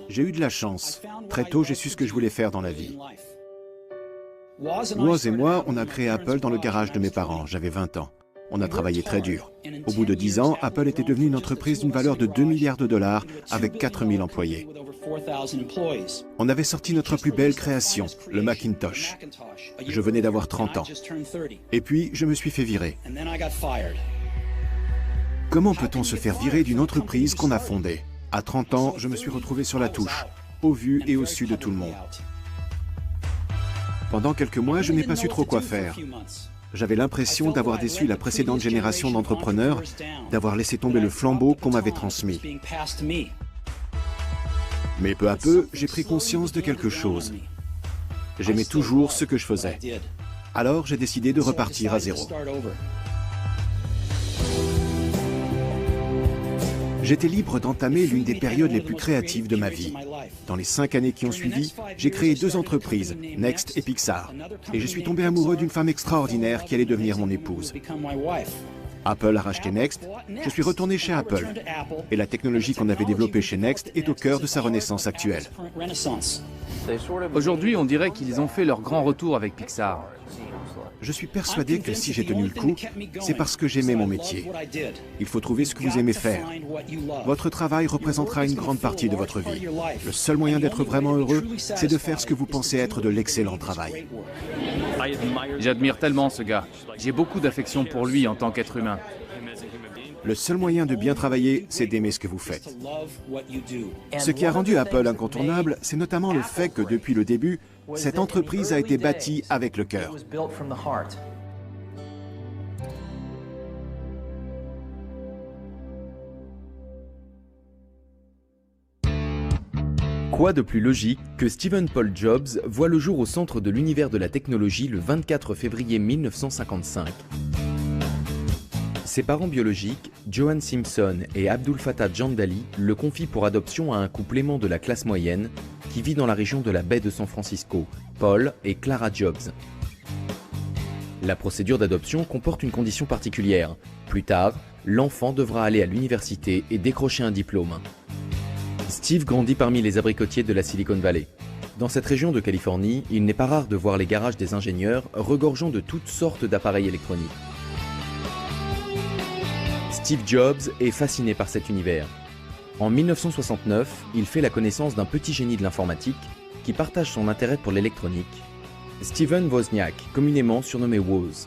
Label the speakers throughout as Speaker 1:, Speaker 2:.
Speaker 1: J'ai eu de la chance. Très tôt, j'ai su ce que je voulais faire dans la vie. Woz et moi, on a créé Apple dans le garage de mes parents. J'avais 20 ans. On a travaillé très dur. Au bout de 10 ans, Apple était devenue une entreprise d'une valeur de 2 milliards de dollars avec 4000 employés. On avait sorti notre plus belle création, le Macintosh. Je venais d'avoir 30 ans. Et puis, je me suis fait virer. Comment peut-on se faire virer d'une entreprise qu'on a fondée? À 30 ans, je me suis retrouvé sur la touche, au vu et au su de tout le monde. Pendant quelques mois, je n'ai pas su trop quoi faire. J'avais l'impression d'avoir déçu la précédente génération d'entrepreneurs, d'avoir laissé tomber le flambeau qu'on m'avait transmis. Mais peu à peu, j'ai pris conscience de quelque chose. J'aimais toujours ce que je faisais. Alors, j'ai décidé de repartir à zéro. J'étais libre d'entamer l'une des périodes les plus créatives de ma vie. Dans les 5 années qui ont suivi, j'ai créé 2 entreprises, Next et Pixar. Et je suis tombé amoureux d'une femme extraordinaire qui allait devenir mon épouse. Apple a racheté Next, je suis retourné chez Apple. Et la technologie qu'on avait développée chez Next est au cœur de sa renaissance actuelle.
Speaker 2: Aujourd'hui, on dirait qu'ils ont fait leur grand retour avec Pixar.
Speaker 1: Je suis persuadé que si j'ai tenu le coup, c'est parce que j'aimais mon métier. Il faut trouver ce que vous aimez faire. Votre travail représentera une grande partie de votre vie. Le seul moyen d'être vraiment heureux, c'est de faire ce que vous pensez être de l'excellent travail.
Speaker 2: J'admire tellement ce gars. J'ai beaucoup d'affection pour lui en tant qu'être humain.
Speaker 1: Le seul moyen de bien travailler, c'est d'aimer ce que vous faites. Ce qui a rendu Apple incontournable, c'est notamment le fait que depuis le début, cette entreprise a été bâtie avec le cœur.
Speaker 3: Quoi de plus logique que Stephen Paul Jobs voit le jour au centre de l'univers de la technologie le 24 février 1955. Ses parents biologiques, Johan Simpson et Abdul Fattah Jandali, le confient pour adoption à un couple aimant de la classe moyenne qui vit dans la région de la baie de San Francisco, Paul et Clara Jobs. La procédure d'adoption comporte une condition particulière. Plus tard, l'enfant devra aller à l'université et décrocher un diplôme. Steve grandit parmi les abricotiers de la Silicon Valley. Dans cette région de Californie, il n'est pas rare de voir les garages des ingénieurs regorgeant de toutes sortes d'appareils électroniques. Steve Jobs est fasciné par cet univers. En 1969, il fait la connaissance d'un petit génie de l'informatique qui partage son intérêt pour l'électronique, Steven Wozniak, communément surnommé Woz.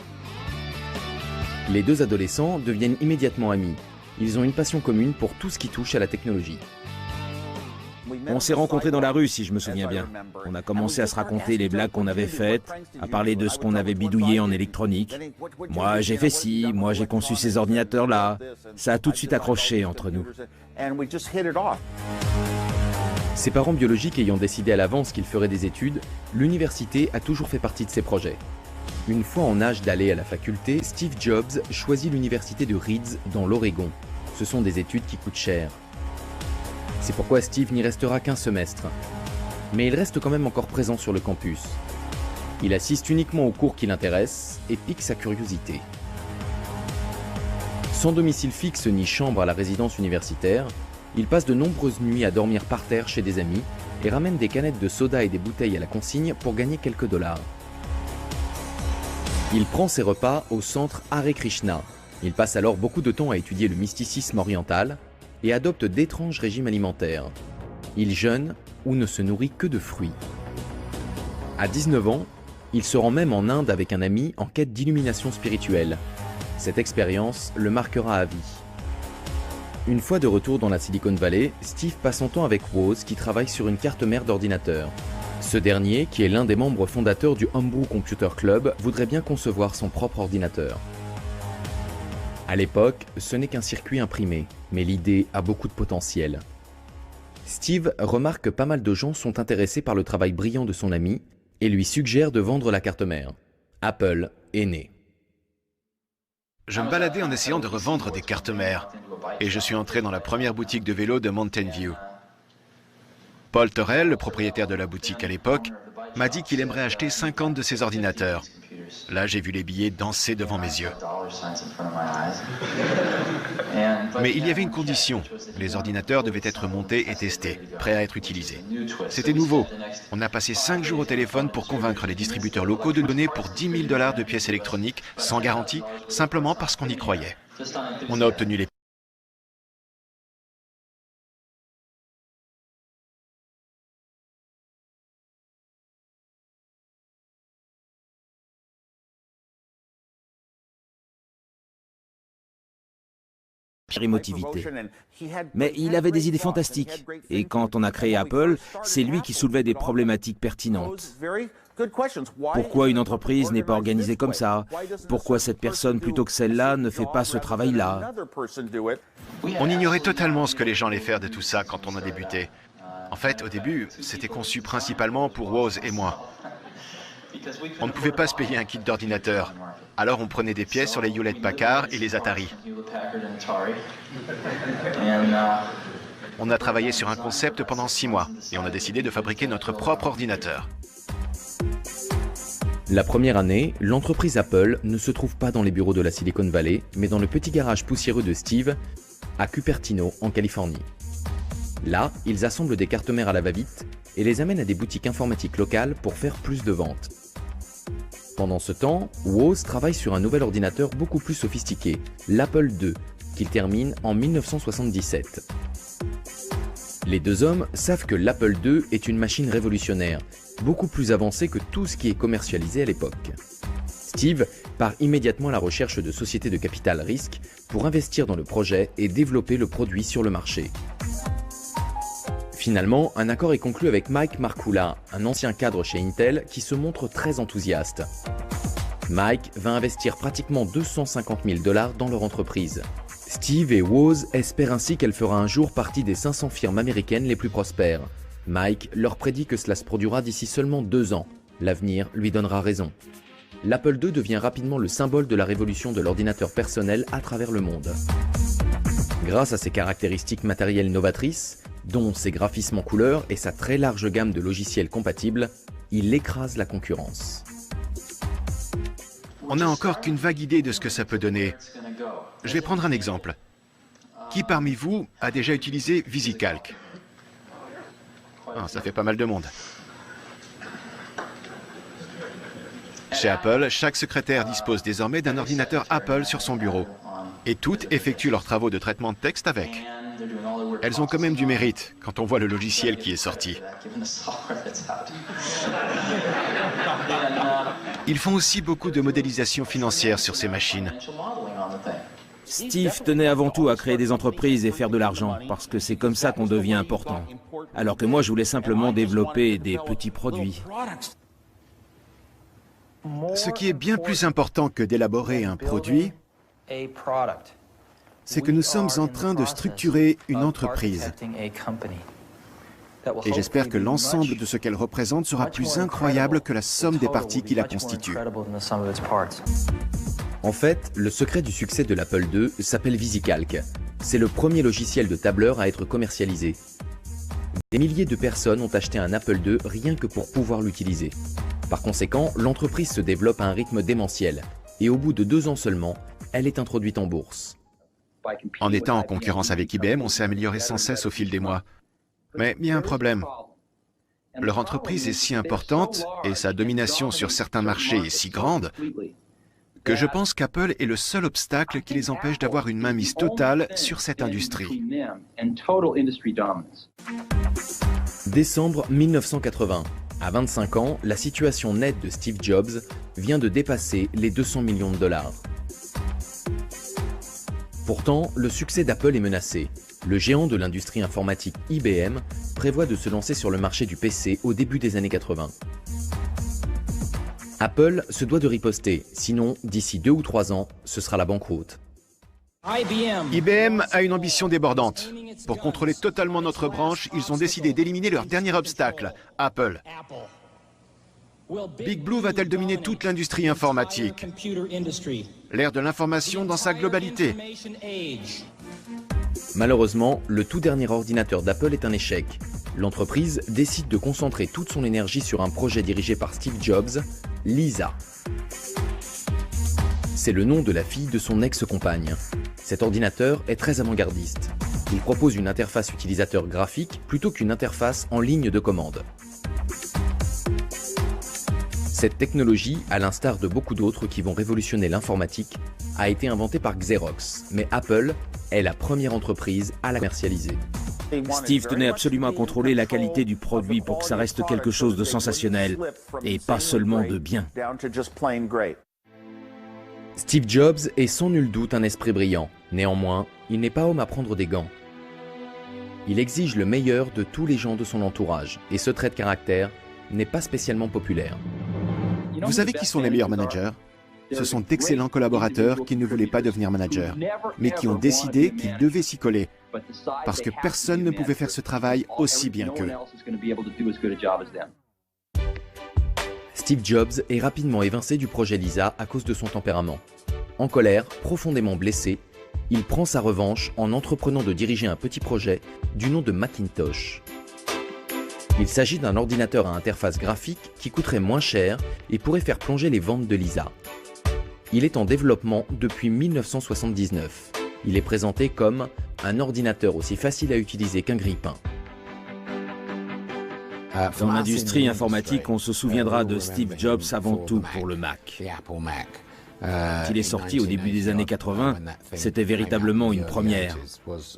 Speaker 3: Les deux adolescents deviennent immédiatement amis. Ils ont une passion commune pour tout ce qui touche à la technologie.
Speaker 4: On s'est rencontrés dans la rue, si je me souviens bien. On a commencé à se raconter les blagues qu'on avait faites, à parler de ce qu'on avait bidouillé en électronique. Moi, j'ai fait ci, moi, j'ai conçu ces ordinateurs-là. Ça a tout de suite accroché entre nous.
Speaker 3: Ses parents biologiques ayant décidé à l'avance qu'il ferait des études, l'université a toujours fait partie de ses projets. Une fois en âge d'aller à la faculté, Steve Jobs choisit l'université de Reeds dans l'Oregon. Ce sont des études qui coûtent cher. C'est pourquoi Steve n'y restera qu'un semestre. Mais il reste quand même encore présent sur le campus. Il assiste uniquement aux cours qui l'intéressent et pique sa curiosité. Sans domicile fixe ni chambre à la résidence universitaire, il passe de nombreuses nuits à dormir par terre chez des amis et ramène des canettes de soda et des bouteilles à la consigne pour gagner quelques dollars. Il prend ses repas au centre Hare Krishna. Il passe alors beaucoup de temps à étudier le mysticisme oriental et adopte d'étranges régimes alimentaires. Il jeûne ou ne se nourrit que de fruits. À 19 ans, il se rend même en Inde avec un ami en quête d'illumination spirituelle. Cette expérience le marquera à vie. Une fois de retour dans la Silicon Valley, Steve passe son temps avec Woz qui travaille sur une carte mère d'ordinateur. Ce dernier, qui est l'un des membres fondateurs du Homebrew Computer Club, voudrait bien concevoir son propre ordinateur. À l'époque, ce n'est qu'un circuit imprimé, mais l'idée a beaucoup de potentiel. Steve remarque que pas mal de gens sont intéressés par le travail brillant de son ami et lui suggère de vendre la carte mère. Apple est né.
Speaker 1: Je me baladais en essayant de revendre des cartes mères et je suis entré dans la première boutique de vélo de Mountain View. Paul Torrell, le propriétaire de la boutique à l'époque, m'a dit qu'il aimerait acheter 50 de ses ordinateurs. Là, j'ai vu les billets danser devant mes yeux. Mais il y avait une condition. Les ordinateurs devaient être montés et testés, prêts à être utilisés. C'était nouveau. On a passé 5 jours au téléphone pour convaincre les distributeurs locaux de donner pour 10 000 $ de pièces électroniques, sans garantie, simplement parce qu'on y croyait. On a obtenu les
Speaker 4: émotivité. Mais il avait des idées fantastiques. Et quand on a créé Apple, c'est lui qui soulevait des problématiques pertinentes. Pourquoi une entreprise n'est pas organisée comme ça? Pourquoi cette personne, plutôt que celle-là, ne fait pas ce travail-là?
Speaker 1: On ignorait totalement ce que les gens allaient faire de tout ça quand on a débuté. En fait, au début, c'était conçu principalement pour Woz et moi. On ne pouvait pas se payer un kit d'ordinateur. Alors on prenait des pièces sur les Hewlett-Packard et les Atari. On a travaillé sur un concept pendant 6 mois et on a décidé de fabriquer notre propre ordinateur.
Speaker 3: La première année, l'entreprise Apple ne se trouve pas dans les bureaux de la Silicon Valley, mais dans le petit garage poussiéreux de Steve, à Cupertino, en Californie. Là, ils assemblent des cartes mères à la va-vite et les amènent à des boutiques informatiques locales pour faire plus de ventes. Pendant ce temps, Woz travaille sur un nouvel ordinateur beaucoup plus sophistiqué, l'Apple II, qu'il termine en 1977. Les deux hommes savent que l'Apple II est une machine révolutionnaire, beaucoup plus avancée que tout ce qui est commercialisé à l'époque. Steve part immédiatement à la recherche de sociétés de capital risque pour investir dans le projet et développer le produit sur le marché. Finalement, un accord est conclu avec Mike Markkula, un ancien cadre chez Intel qui se montre très enthousiaste. Mike va investir pratiquement 250 000 $ dans leur entreprise. Steve et Woz espèrent ainsi qu'elle fera un jour partie des 500 firmes américaines les plus prospères. Mike leur prédit que cela se produira d'ici seulement 2 ans. L'avenir lui donnera raison. L'Apple II devient rapidement le symbole de la révolution de l'ordinateur personnel à travers le monde. Grâce à ses caractéristiques matérielles novatrices, dont ses graphismes en couleur et sa très large gamme de logiciels compatibles, il écrase la concurrence.
Speaker 1: On n'a encore qu'une vague idée de ce que ça peut donner. Je vais prendre un exemple. Qui parmi vous a déjà utilisé VisiCalc? Ça fait pas mal de monde. Chez Apple, chaque secrétaire dispose désormais d'un ordinateur Apple sur son bureau. Et toutes effectuent leurs travaux de traitement de texte avec. Elles ont quand même du mérite quand on voit le logiciel qui est sorti. Ils font aussi beaucoup de modélisation financière sur ces machines.
Speaker 4: Steve tenait avant tout à créer des entreprises et faire de l'argent, parce que c'est comme ça qu'on devient important. Alors que moi, je voulais simplement développer des petits produits.
Speaker 1: Ce qui est bien plus important que d'élaborer un produit, c'est que nous sommes en train de structurer une entreprise. Et j'espère que l'ensemble de ce qu'elle représente sera plus incroyable que la somme des parties qui la constituent.
Speaker 3: En fait, le secret du succès de l'Apple II s'appelle VisiCalc. C'est le premier logiciel de tableur à être commercialisé. Des milliers de personnes ont acheté un Apple II rien que pour pouvoir l'utiliser. Par conséquent, l'entreprise se développe à un rythme démentiel. Et au bout de 2 ans seulement, elle est introduite en bourse.
Speaker 1: En étant en concurrence avec IBM, on s'est amélioré sans cesse au fil des mois. Mais il y a un problème. Leur entreprise est si importante et sa domination sur certains marchés est si grande que je pense qu'Apple est le seul obstacle qui les empêche d'avoir une mainmise totale sur cette industrie.
Speaker 3: Décembre 1980. À 25 ans, la situation nette de Steve Jobs vient de dépasser les 200 millions de $. Pourtant, le succès d'Apple est menacé. Le géant de l'industrie informatique IBM prévoit de se lancer sur le marché du PC au début des années 80. Apple se doit de riposter, sinon d'ici 2 ou 3 ans, ce sera la banqueroute.
Speaker 1: IBM a une ambition débordante. Pour contrôler totalement notre branche, ils ont décidé d'éliminer leur dernier obstacle, Apple. Big Blue va-t-elle dominer toute l'industrie informatique? L'ère de l'information dans sa globalité.
Speaker 3: Malheureusement, le tout dernier ordinateur d'Apple est un échec. L'entreprise décide de concentrer toute son énergie sur un projet dirigé par Steve Jobs, Lisa. C'est le nom de la fille de son ex-compagne. Cet ordinateur est très avant-gardiste. Il propose une interface utilisateur graphique plutôt qu'une interface en ligne de commande. Cette technologie, à l'instar de beaucoup d'autres qui vont révolutionner l'informatique, a été inventée par Xerox, mais Apple est la première entreprise à la commercialiser.
Speaker 4: Steve tenait absolument à contrôler la qualité du produit pour que ça reste quelque chose de sensationnel et pas seulement de bien.
Speaker 3: Steve Jobs est sans nul doute un esprit brillant. Néanmoins, il n'est pas homme à prendre des gants. Il exige le meilleur de tous les gens de son entourage, et ce trait de caractère n'est pas spécialement populaire.
Speaker 1: Vous savez qui sont les meilleurs managers? Ce sont d'excellents collaborateurs qui ne voulaient pas devenir managers, mais qui ont décidé qu'ils devaient s'y coller, parce que personne ne pouvait faire ce travail aussi bien qu'eux.
Speaker 3: Steve Jobs est rapidement évincé du projet Lisa à cause de son tempérament. En colère, profondément blessé, il prend sa revanche en entreprenant de diriger un petit projet du nom de Macintosh. Il s'agit d'un ordinateur à interface graphique qui coûterait moins cher et pourrait faire plonger les ventes de Lisa. Il est en développement depuis 1979. Il est présenté comme un ordinateur aussi facile à utiliser qu'un grille-pain.
Speaker 4: Dans l'industrie informatique, on se souviendra de Steve Jobs avant tout pour le Mac. Quand il est sorti au début des années 80, c'était véritablement une première.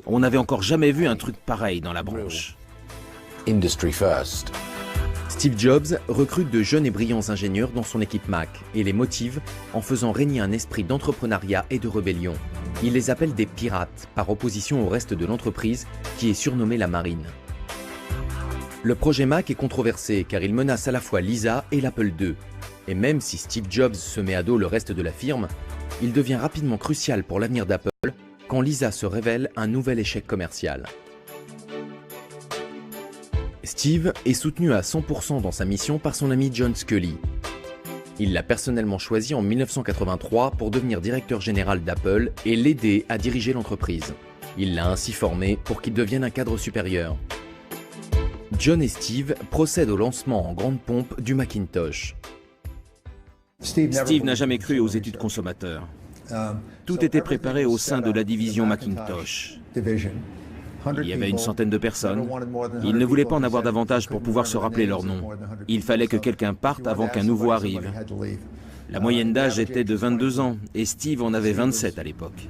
Speaker 4: On n'avait encore jamais vu un truc pareil dans la branche.
Speaker 3: Steve Jobs recrute de jeunes et brillants ingénieurs dans son équipe Mac et les motive en faisant régner un esprit d'entrepreneuriat et de rébellion. Il les appelle des pirates, par opposition au reste de l'entreprise qui est surnommée la marine. Le projet Mac est controversé car il menace à la fois Lisa et l'Apple II. Et même si Steve Jobs se met à dos le reste de la firme, il devient rapidement crucial pour l'avenir d'Apple quand Lisa se révèle un nouvel échec commercial. Steve est soutenu à 100% dans sa mission par son ami John Sculley. Il l'a personnellement choisi en 1983 pour devenir directeur général d'Apple et l'aider à diriger l'entreprise. Il l'a ainsi formé pour qu'il devienne un cadre supérieur. John et Steve procèdent au lancement en grande pompe du Macintosh.
Speaker 4: Steve n'a jamais cru aux études consommateurs. Tout était préparé au sein de la division Macintosh. Il y avait une centaine de personnes. Il ne voulait pas en avoir davantage pour pouvoir se rappeler leur nom. Il fallait que quelqu'un parte avant qu'un nouveau arrive. La moyenne d'âge était de 22 ans et Steve en avait 27 à l'époque.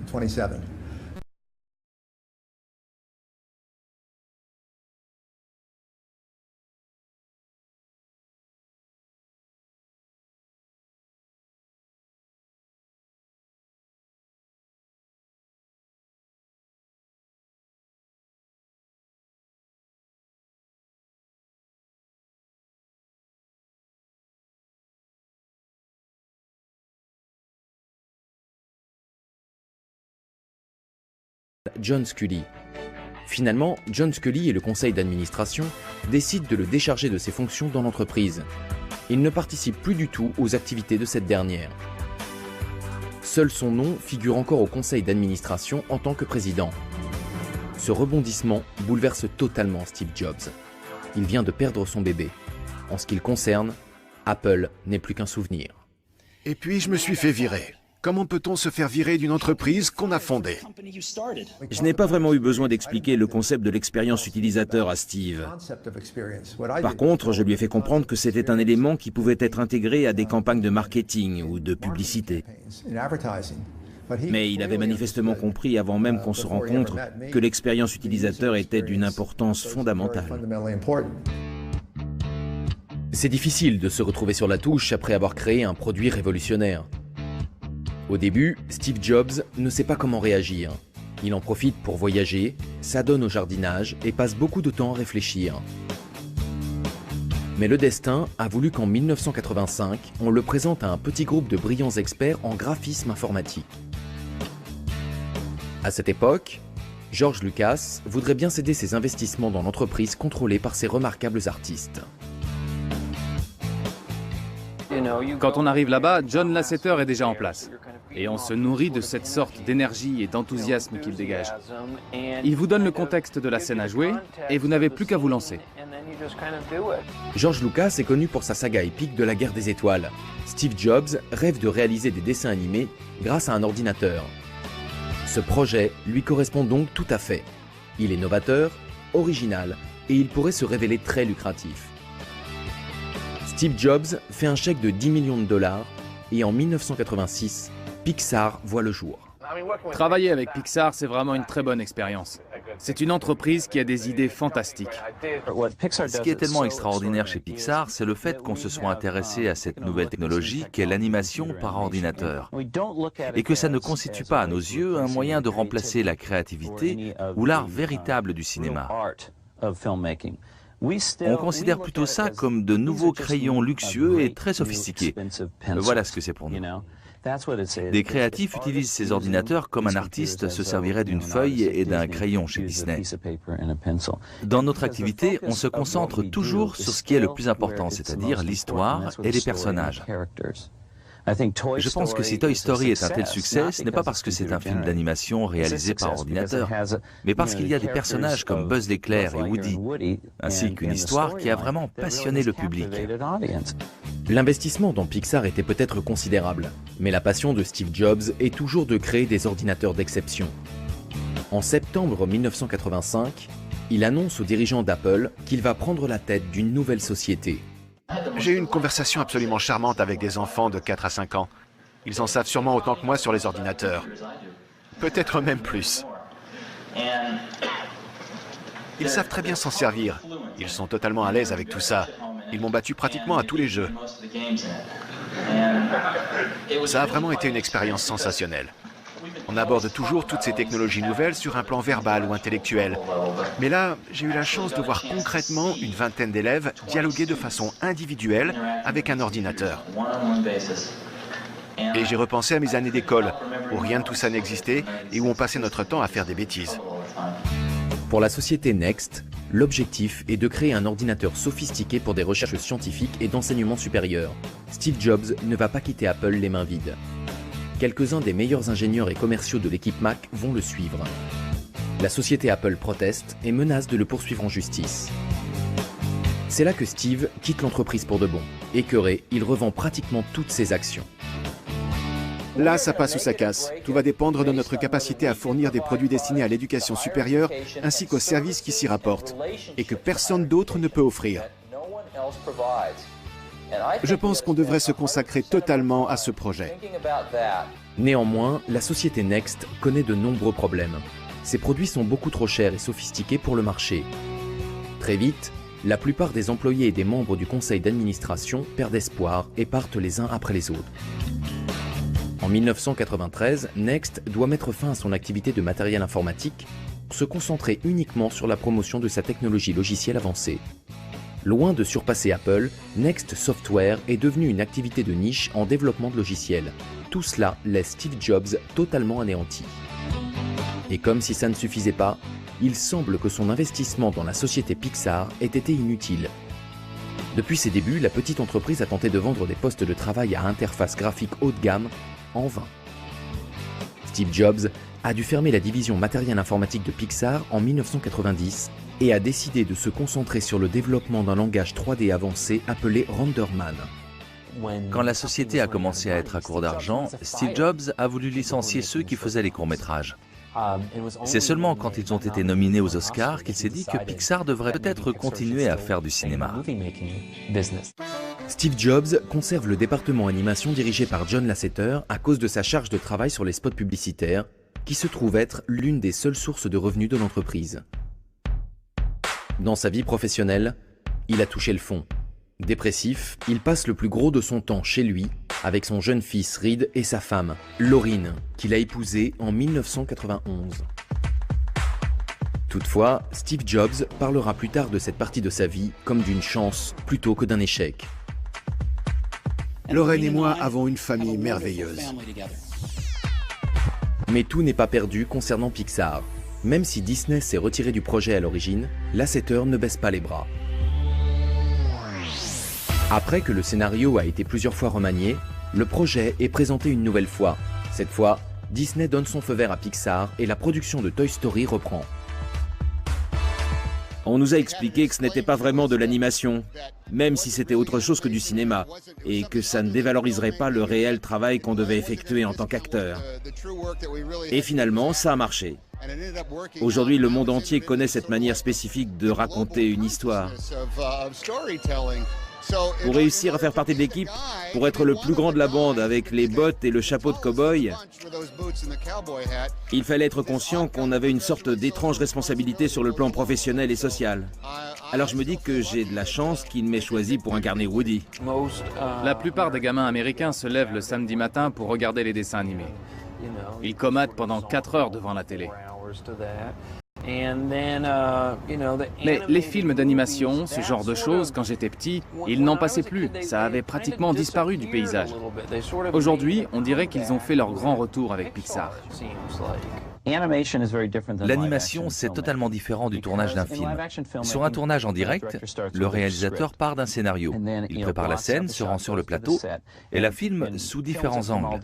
Speaker 3: John Sculley. Finalement, John Sculley et le conseil d'administration décident de le décharger de ses fonctions dans l'entreprise. Il ne participe plus du tout aux activités de cette dernière. Seul son nom figure encore au conseil d'administration en tant que président. Ce rebondissement bouleverse totalement Steve Jobs. Il vient de perdre son bébé. En ce qui le concerne, Apple n'est plus qu'un souvenir.
Speaker 1: Et puis je me suis fait virer. Comment peut-on se faire virer d'une entreprise qu'on a fondée?
Speaker 4: Je n'ai pas vraiment eu besoin d'expliquer le concept de l'expérience utilisateur à Steve. Par contre, je lui ai fait comprendre que c'était un élément qui pouvait être intégré à des campagnes de marketing ou de publicité. Mais il avait manifestement compris avant même qu'on se rencontre que l'expérience utilisateur était d'une importance fondamentale.
Speaker 3: C'est difficile de se retrouver sur la touche après avoir créé un produit révolutionnaire. Au début, Steve Jobs ne sait pas comment réagir. Il en profite pour voyager, s'adonne au jardinage et passe beaucoup de temps à réfléchir. Mais le destin a voulu qu'en 1985, on le présente à un petit groupe de brillants experts en graphisme informatique. À cette époque, George Lucas voudrait bien céder ses investissements dans l'entreprise contrôlée par ces remarquables artistes.
Speaker 2: Quand on arrive là-bas, John Lasseter est déjà en place. Et on se nourrit de cette sorte d'énergie et d'enthousiasme qu'il dégage. Il vous donne le contexte de la scène à jouer et vous n'avez plus qu'à vous lancer.
Speaker 3: George Lucas est connu pour sa saga épique de la guerre des étoiles. Steve Jobs rêve de réaliser des dessins animés grâce à un ordinateur. Ce projet lui correspond donc tout à fait. Il est novateur, original et il pourrait se révéler très lucratif. Steve Jobs fait un chèque de 10 millions de dollars et en 1986, Pixar voit le jour.
Speaker 2: Travailler avec Pixar, c'est vraiment une très bonne expérience. C'est une entreprise qui a des idées fantastiques.
Speaker 5: Ce qui est tellement extraordinaire chez Pixar, c'est le fait qu'on se soit intéressé à cette nouvelle technologie qu'est l'animation par ordinateur. Et que ça ne constitue pas à nos yeux un moyen de remplacer la créativité ou l'art véritable du cinéma. On considère plutôt ça comme de nouveaux crayons luxueux et très sophistiqués. Voilà ce que c'est pour nous. Des créatifs utilisent ces ordinateurs comme un artiste se servirait d'une feuille et d'un crayon chez Disney. Dans notre activité, on se concentre toujours sur ce qui est le plus important, c'est-à-dire l'histoire et les personnages. Je pense que si Toy Story est un tel succès, ce n'est pas parce que c'est un film d'animation réalisé par ordinateur, mais parce qu'il y a des personnages comme Buzz l'éclair et Woody, ainsi qu'une histoire qui a vraiment passionné le public.
Speaker 3: L'investissement dans Pixar était peut-être considérable, mais la passion de Steve Jobs est toujours de créer des ordinateurs d'exception. En septembre 1985, il annonce aux dirigeants d'Apple qu'il va prendre la tête d'une nouvelle société.
Speaker 1: J'ai eu une conversation absolument charmante avec des enfants de 4 à 5 ans. Ils en savent sûrement autant que moi sur les ordinateurs. Peut-être même plus. Ils savent très bien s'en servir. Ils sont totalement à l'aise avec tout ça. Ils m'ont battu pratiquement à tous les jeux. Ça a vraiment été une expérience sensationnelle. On aborde toujours toutes ces technologies nouvelles sur un plan verbal ou intellectuel. Mais là, j'ai eu la chance de voir concrètement une vingtaine d'élèves dialoguer de façon individuelle avec un ordinateur. Et j'ai repensé à mes années d'école, où rien de tout ça n'existait et où on passait notre temps à faire des bêtises.
Speaker 3: Pour la société Next, l'objectif est de créer un ordinateur sophistiqué pour des recherches scientifiques et d'enseignement supérieur. Steve Jobs ne va pas quitter Apple les mains vides. Quelques-uns des meilleurs ingénieurs et commerciaux de l'équipe Mac vont le suivre. La société Apple proteste et menace de le poursuivre en justice. C'est là que Steve quitte l'entreprise pour de bon. Écœuré, il revend pratiquement toutes ses actions.
Speaker 1: Là, ça passe ou ça casse. Tout va dépendre de notre capacité à fournir des produits destinés à l'éducation supérieure ainsi qu'aux services qui s'y rapportent et que personne d'autre ne peut offrir. Je pense qu'on devrait se consacrer totalement à ce projet.
Speaker 3: Néanmoins, la société Next connaît de nombreux problèmes. Ses produits sont beaucoup trop chers et sophistiqués pour le marché. Très vite, la plupart des employés et des membres du conseil d'administration perdent espoir et partent les uns après les autres. En 1993, Next doit mettre fin à son activité de matériel informatique pour se concentrer uniquement sur la promotion de sa technologie logicielle avancée. Loin de surpasser Apple, Next Software est devenu une activité de niche en développement de logiciels. Tout cela laisse Steve Jobs totalement anéanti. Et comme si ça ne suffisait pas, il semble que son investissement dans la société Pixar ait été inutile. Depuis ses débuts, la petite entreprise a tenté de vendre des postes de travail à interface graphique haut de gamme, en vain. Steve Jobs a dû fermer la division matériel informatique de Pixar en 1990 et a décidé de se concentrer sur le développement d'un langage 3D avancé appelé RenderMan.
Speaker 5: Quand la société a commencé à être à court d'argent, Steve Jobs a voulu licencier ceux qui faisaient les courts-métrages. C'est seulement quand ils ont été nominés aux Oscars qu'il s'est dit que Pixar devrait peut-être continuer à faire du cinéma.
Speaker 3: Steve Jobs conserve le département animation dirigé par John Lasseter à cause de sa charge de travail sur les spots publicitaires, qui se trouve être l'une des seules sources de revenus de l'entreprise. Dans sa vie professionnelle, il a touché le fond. Dépressif, il passe le plus gros de son temps chez lui, avec son jeune fils Reed et sa femme, Lauryn, qu'il a épousée en 1991. Toutefois, Steve Jobs parlera plus tard de cette partie de sa vie comme d'une chance plutôt que d'un échec.
Speaker 1: Lauryn et moi avons une famille merveilleuse.
Speaker 3: Mais tout n'est pas perdu concernant Pixar. Même si Disney s'est retiré du projet à l'origine, Lasseter ne baisse pas les bras. Après que le scénario a été plusieurs fois remanié, le projet est présenté une nouvelle fois. Cette fois, Disney donne son feu vert à Pixar et la production de Toy Story reprend.
Speaker 4: On nous a expliqué que ce n'était pas vraiment de l'animation, même si c'était autre chose que du cinéma, et que ça ne dévaloriserait pas le réel travail qu'on devait effectuer en tant qu'acteur. Et finalement, ça a marché. Aujourd'hui, le monde entier connaît cette manière spécifique de raconter une histoire. Pour réussir à faire partie de l'équipe, pour être le plus grand de la bande avec les bottes et le chapeau de cow-boy, il fallait être conscient qu'on avait une sorte d'étrange responsabilité sur le plan professionnel et social. Alors je me dis que j'ai de la chance qu'il m'ait choisi pour incarner Woody.
Speaker 2: La plupart des gamins américains se lèvent le samedi matin pour regarder les dessins animés. Ils comadent pendant 4 heures devant la télé. Mais les films d'animation, ce genre de choses, quand j'étais petit, ils n'en passaient plus. Ça avait pratiquement disparu du paysage. Aujourd'hui, on dirait qu'ils ont fait leur grand retour avec Pixar.
Speaker 5: L'animation, c'est totalement différent du tournage d'un film. Sur un tournage en direct, le réalisateur part d'un scénario. Il prépare la scène, se rend sur le plateau et la filme sous différents angles.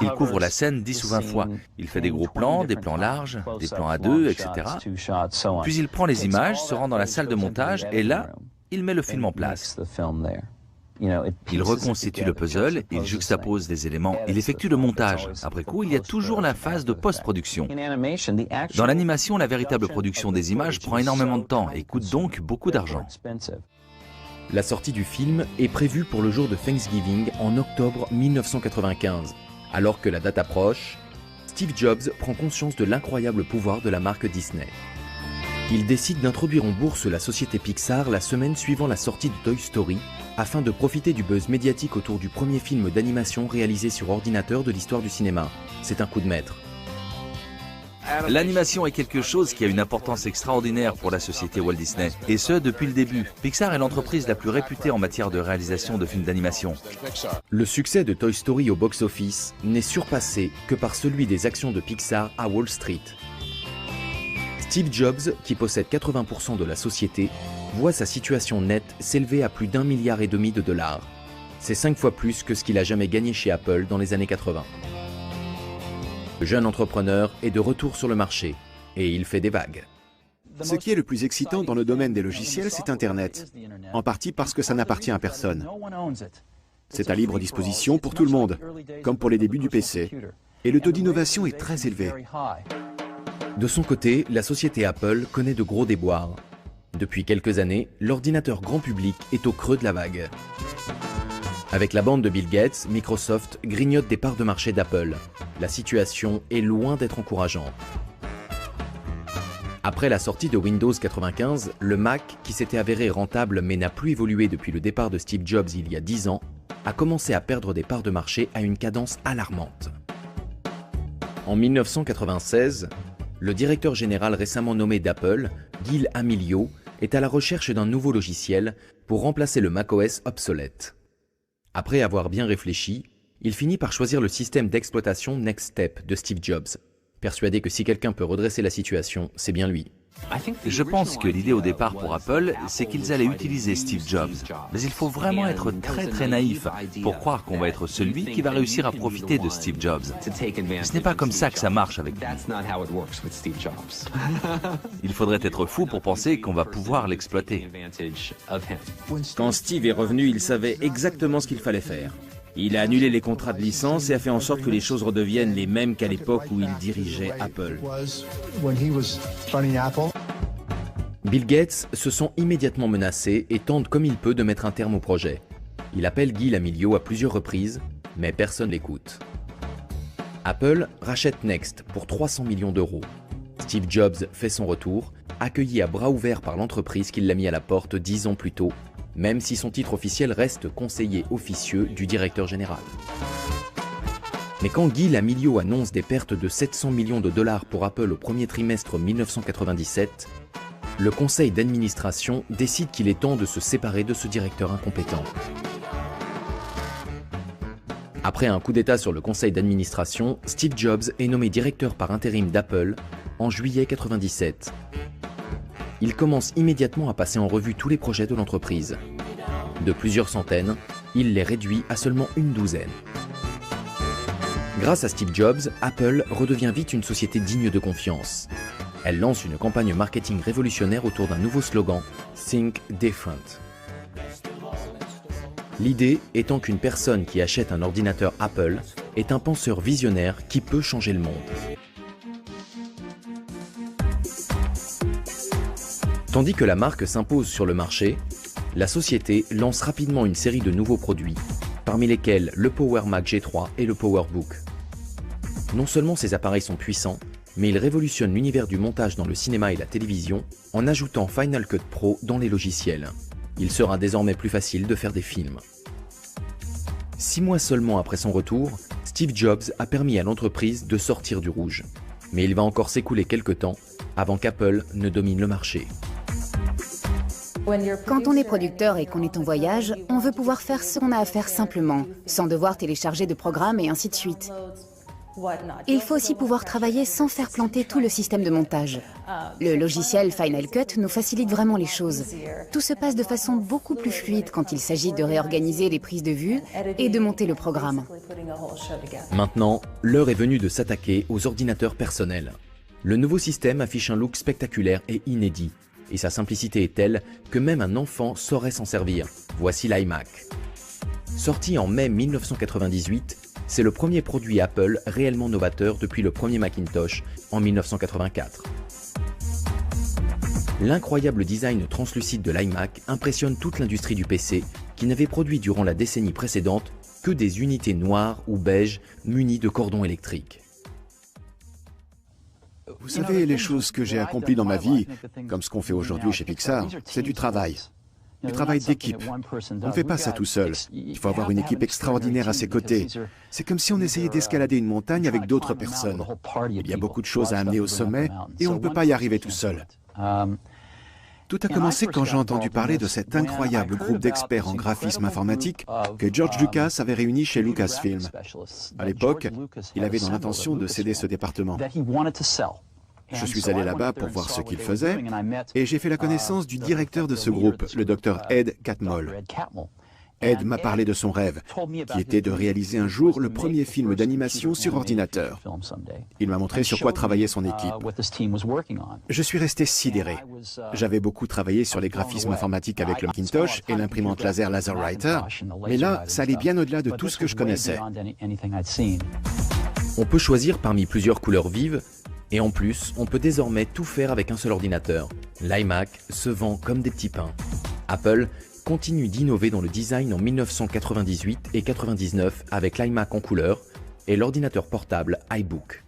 Speaker 5: Il couvre la scène 10 ou 20 fois. Il fait des gros plans, des plans larges, des plans à deux, etc. Puis il prend les images, se rend dans la salle de montage et là, il met le film en place. Il reconstitue le puzzle, il juxtapose des éléments, il effectue le montage. Après coup, il y a toujours la phase de post-production. Dans l'animation, la véritable production des images prend énormément de temps et coûte donc beaucoup d'argent.
Speaker 3: La sortie du film est prévue pour le jour de Thanksgiving en octobre 1995. Alors que la date approche, Steve Jobs prend conscience de l'incroyable pouvoir de la marque Disney. Il décide d'introduire en bourse la société Pixar la semaine suivant la sortie de Toy Story afin de profiter du buzz médiatique autour du premier film d'animation réalisé sur ordinateur de l'histoire du cinéma. C'est un coup de maître.
Speaker 5: L'animation est quelque chose qui a une importance extraordinaire pour la société Walt Disney, et ce depuis le début. Pixar est l'entreprise la plus réputée en matière de réalisation de films d'animation.
Speaker 3: Le succès de Toy Story au box-office n'est surpassé que par celui des actions de Pixar à Wall Street. Steve Jobs, qui possède 80% de la société, voit sa situation nette s'élever à plus d'1,5 milliard de dollars. C'est 5 fois plus que ce qu'il a jamais gagné chez Apple dans les années 80. Le jeune entrepreneur est de retour sur le marché et il fait des vagues.
Speaker 1: Ce qui est le plus excitant dans le domaine des logiciels, c'est Internet. En partie parce que ça n'appartient à personne. C'est à libre disposition pour tout le monde, comme pour les débuts du PC. Et le taux d'innovation est très élevé.
Speaker 3: De son côté, la société Apple connaît de gros déboires. Depuis quelques années, l'ordinateur grand public est au creux de la vague. Avec la bande de Bill Gates, Microsoft grignote des parts de marché d'Apple. La situation est loin d'être encourageante. Après la sortie de Windows 95, le Mac, qui s'était avéré rentable mais n'a plus évolué depuis le départ de Steve Jobs il y a 10 ans, a commencé à perdre des parts de marché à une cadence alarmante. En 1996, le directeur général récemment nommé d'Apple, Gil Amelio, est à la recherche d'un nouveau logiciel pour remplacer le macOS obsolète. Après avoir bien réfléchi, il finit par choisir le système d'exploitation Next Step de Steve Jobs, persuadé que si quelqu'un peut redresser la situation, c'est bien lui.
Speaker 5: Je pense que l'idée au départ pour Apple, c'est qu'ils allaient utiliser Steve Jobs. Mais il faut vraiment être très naïf pour croire qu'on va être celui qui va réussir à profiter de Steve Jobs. Ce n'est pas comme ça que ça marche avec lui. Il faudrait être fou pour penser qu'on va pouvoir l'exploiter.
Speaker 4: Quand Steve est revenu, il savait exactement ce qu'il fallait faire. Il a annulé les contrats de licence et a fait en sorte que les choses redeviennent les mêmes qu'à l'époque où il dirigeait Apple.
Speaker 3: Bill Gates se sent immédiatement menacé et tente comme il peut de mettre un terme au projet. Il appelle Gil Amelio à plusieurs reprises, mais personne l'écoute. Apple rachète Next pour 300 millions d'euros. Steve Jobs fait son retour, accueilli à bras ouverts par l'entreprise qui l'a mis à la porte 10 ans plus tôt, même si son titre officiel reste conseiller officieux du directeur général. Mais quand Gil Amelio annonce des pertes de 700 millions de dollars pour Apple au premier trimestre 1997, le conseil d'administration décide qu'il est temps de se séparer de ce directeur incompétent. Après un coup d'État sur le conseil d'administration, Steve Jobs est nommé directeur par intérim d'Apple en juillet 1997. Il commence immédiatement à passer en revue tous les projets de l'entreprise. De plusieurs centaines, il les réduit à seulement une douzaine. Grâce à Steve Jobs, Apple redevient vite une société digne de confiance. Elle lance une campagne marketing révolutionnaire autour d'un nouveau slogan, Think Different. L'idée étant qu'une personne qui achète un ordinateur Apple est un penseur visionnaire qui peut changer le monde. Tandis que la marque s'impose sur le marché, la société lance rapidement une série de nouveaux produits, parmi lesquels le Power Mac G3 et le PowerBook. Non seulement ces appareils sont puissants, mais ils révolutionnent l'univers du montage dans le cinéma et la télévision en ajoutant Final Cut Pro dans les logiciels. Il sera désormais plus facile de faire des films. 6 mois seulement après son retour, Steve Jobs a permis à l'entreprise de sortir du rouge. Mais il va encore s'écouler quelques temps avant qu'Apple ne domine le marché.
Speaker 6: Quand on est producteur et qu'on est en voyage, on veut pouvoir faire ce qu'on a à faire simplement, sans devoir télécharger de programmes et ainsi de suite. Il faut aussi pouvoir travailler sans faire planter tout le système de montage. Le logiciel Final Cut nous facilite vraiment les choses. Tout se passe de façon beaucoup plus fluide quand il s'agit de réorganiser les prises de vue et de monter le programme.
Speaker 3: Maintenant, l'heure est venue de s'attaquer aux ordinateurs personnels. Le nouveau système affiche un look spectaculaire et inédit, et sa simplicité est telle que même un enfant saurait s'en servir. Voici l'iMac. Sorti en mai 1998, c'est le premier produit Apple réellement novateur depuis le premier Macintosh en 1984. L'incroyable design translucide de l'iMac impressionne toute l'industrie du PC qui n'avait produit durant la décennie précédente que des unités noires ou beiges munies de cordons électriques.
Speaker 1: Vous savez, les choses que j'ai accomplies dans ma vie, comme ce qu'on fait aujourd'hui chez Pixar, c'est du travail. Du travail d'équipe. On ne fait pas ça tout seul. Il faut avoir une équipe extraordinaire à ses côtés. C'est comme si on essayait d'escalader une montagne avec d'autres personnes. Il y a beaucoup de choses à amener au sommet et on ne peut pas y arriver tout seul. Tout a commencé quand j'ai entendu parler de cet incroyable groupe d'experts en graphisme informatique que George Lucas avait réuni chez Lucasfilm. À l'époque, il avait dans l'intention de céder ce département. Je suis allé là-bas pour voir ce qu'il faisait et j'ai fait la connaissance du directeur de ce groupe, le Dr Ed Catmull. Ed m'a parlé de son rêve, qui était de réaliser un jour le premier film d'animation sur ordinateur. Il m'a montré sur quoi travaillait son équipe. Je suis resté sidéré. J'avais beaucoup travaillé sur les graphismes informatiques avec le Macintosh et l'imprimante laser LaserWriter, mais là, ça allait bien au-delà de tout ce que je connaissais.
Speaker 3: On peut choisir parmi plusieurs couleurs vives, et en plus, on peut désormais tout faire avec un seul ordinateur. L'iMac se vend comme des petits pains. Apple continue d'innover dans le design en 1998 et 1999 avec l'iMac en couleur et l'ordinateur portable iBook.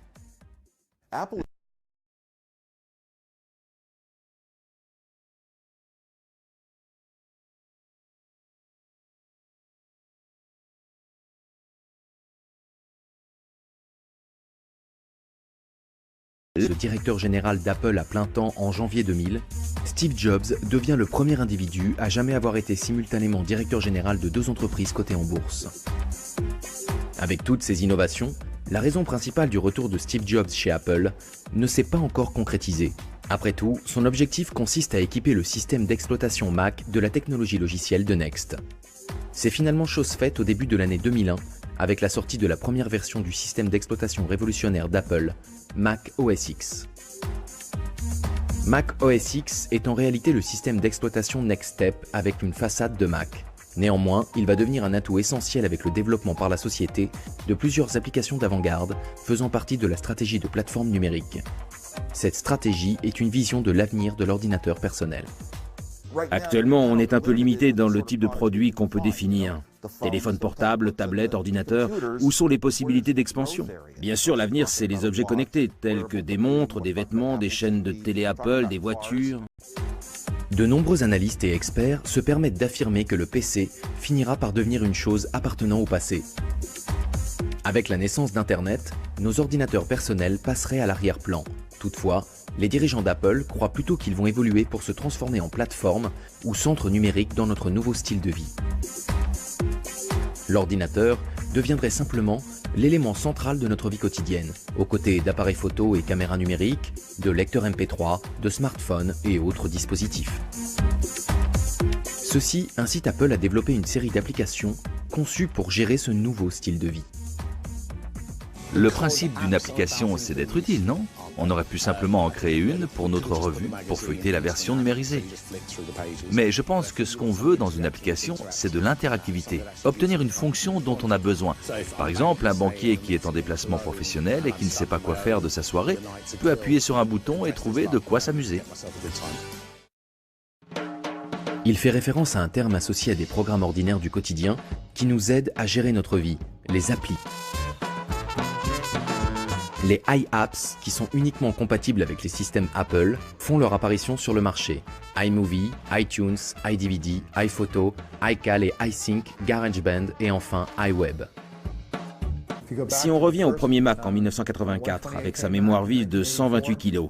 Speaker 3: Le directeur général d'Apple à plein temps en janvier 2000, Steve Jobs devient le premier individu à jamais avoir été simultanément directeur général de 2 entreprises cotées en bourse. Avec toutes ces innovations, la raison principale du retour de Steve Jobs chez Apple ne s'est pas encore concrétisée. Après tout, son objectif consiste à équiper le système d'exploitation Mac de la technologie logicielle de Next. C'est finalement chose faite au début de l'année 2001 avec la sortie de la première version du système d'exploitation révolutionnaire d'Apple, Mac OS X. Mac OS X est en réalité le système d'exploitation Next Step avec une façade de Mac. Néanmoins, il va devenir un atout essentiel avec le développement par la société de plusieurs applications d'avant-garde faisant partie de la stratégie de plateforme numérique. Cette stratégie est une vision de l'avenir de l'ordinateur personnel.
Speaker 4: Actuellement, on est un peu limité dans le type de produit qu'on peut définir. Téléphone portable, tablette, ordinateur, où sont les possibilités d'expansion? Bien sûr, l'avenir, c'est les objets connectés, tels que des montres, des vêtements, des chaînes de télé Apple, des voitures.
Speaker 3: De nombreux analystes et experts se permettent d'affirmer que le PC finira par devenir une chose appartenant au passé. Avec la naissance d'Internet, nos ordinateurs personnels passeraient à l'arrière-plan. Toutefois, les dirigeants d'Apple croient plutôt qu'ils vont évoluer pour se transformer en plateforme ou centre numérique dans notre nouveau style de vie. L'ordinateur deviendrait simplement l'élément central de notre vie quotidienne, aux côtés d'appareils photo et caméras numériques, de lecteurs MP3, de smartphones et autres dispositifs. Ceci incite Apple à développer une série d'applications conçues pour gérer ce nouveau style de vie.
Speaker 5: Le principe d'une application, c'est d'être utile, non? On aurait pu simplement en créer une pour notre revue, pour feuilleter la version numérisée. Mais je pense que ce qu'on veut dans une application, c'est de l'interactivité, obtenir une fonction dont on a besoin. Par exemple, un banquier qui est en déplacement professionnel et qui ne sait pas quoi faire de sa soirée peut appuyer sur un bouton et trouver de quoi s'amuser.
Speaker 3: Il fait référence à un terme associé à des programmes ordinaires du quotidien qui nous aident à gérer notre vie, les applis. Les iApps, qui sont uniquement compatibles avec les systèmes Apple, font leur apparition sur le marché. iMovie, iTunes, iDVD, iPhoto, iCal et iSync, GarageBand et enfin iWeb.
Speaker 4: Si on revient au premier Mac en 1984, avec sa mémoire vive de 128 kg,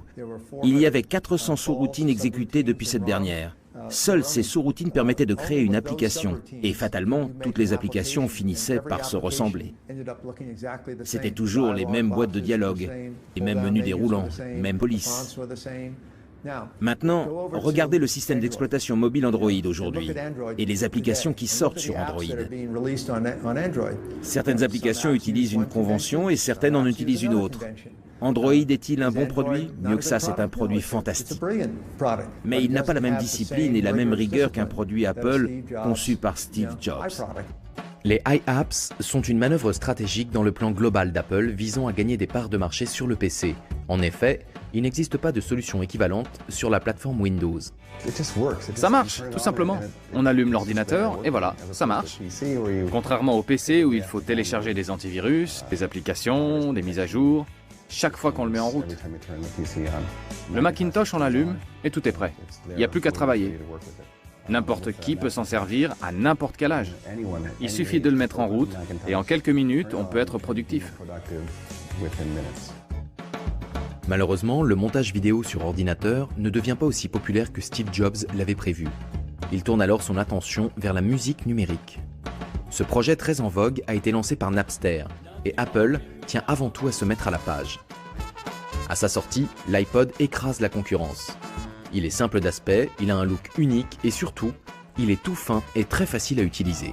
Speaker 4: il y avait 400 sous-routines exécutées depuis cette dernière. Seules ces sous-routines permettaient de créer une application, et fatalement, toutes les applications finissaient par se ressembler. C'était toujours les mêmes boîtes de dialogue, les mêmes menus déroulants, même police. Maintenant, regardez le système d'exploitation mobile Android aujourd'hui, et les applications qui sortent sur Android. Certaines applications utilisent une convention et certaines en utilisent une autre. Android est-il un bon produit? Mieux que ça, c'est un produit fantastique. Mais il n'a pas la même discipline et la même rigueur qu'un produit Apple conçu par Steve Jobs.
Speaker 3: Les iApps sont une manœuvre stratégique dans le plan global d'Apple visant à gagner des parts de marché sur le PC. En effet, il n'existe pas de solution équivalente sur la plateforme Windows.
Speaker 2: Ça marche, tout simplement. On allume l'ordinateur et voilà, ça marche. Contrairement au PC où il faut télécharger des antivirus, des applications, des mises à jour, chaque fois qu'on le met en route. Le Macintosh, on l'allume et tout est prêt. Il n'y a plus qu'à travailler. N'importe qui peut s'en servir à n'importe quel âge. Il suffit de le mettre en route et en quelques minutes, on peut être productif.
Speaker 3: Malheureusement, le montage vidéo sur ordinateur ne devient pas aussi populaire que Steve Jobs l'avait prévu. Il tourne alors son attention vers la musique numérique. Ce projet très en vogue a été lancé par Napster et Apple tient avant tout à se mettre à la page. À sa sortie, l'iPod écrase la concurrence. Il est simple d'aspect, il a un look unique et surtout, il est tout fin et très facile à utiliser.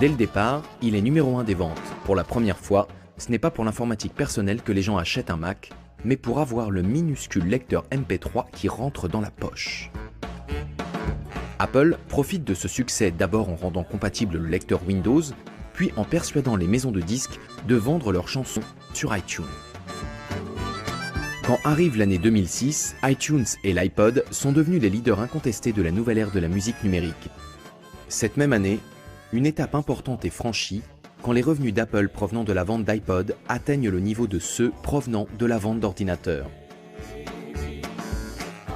Speaker 3: Dès le départ, il est numéro 1 des ventes. Pour la première fois, ce n'est pas pour l'informatique personnelle que les gens achètent un Mac, mais pour avoir le minuscule lecteur MP3 qui rentre dans la poche. Apple profite de ce succès d'abord en rendant compatible le lecteur Windows, puis en persuadant les maisons de disques de vendre leurs chansons sur iTunes. Quand arrive l'année 2006, iTunes et l'iPod sont devenus les leaders incontestés de la nouvelle ère de la musique numérique. Cette même année, une étape importante est franchie quand les revenus d'Apple provenant de la vente d'iPod atteignent le niveau de ceux provenant de la vente d'ordinateurs.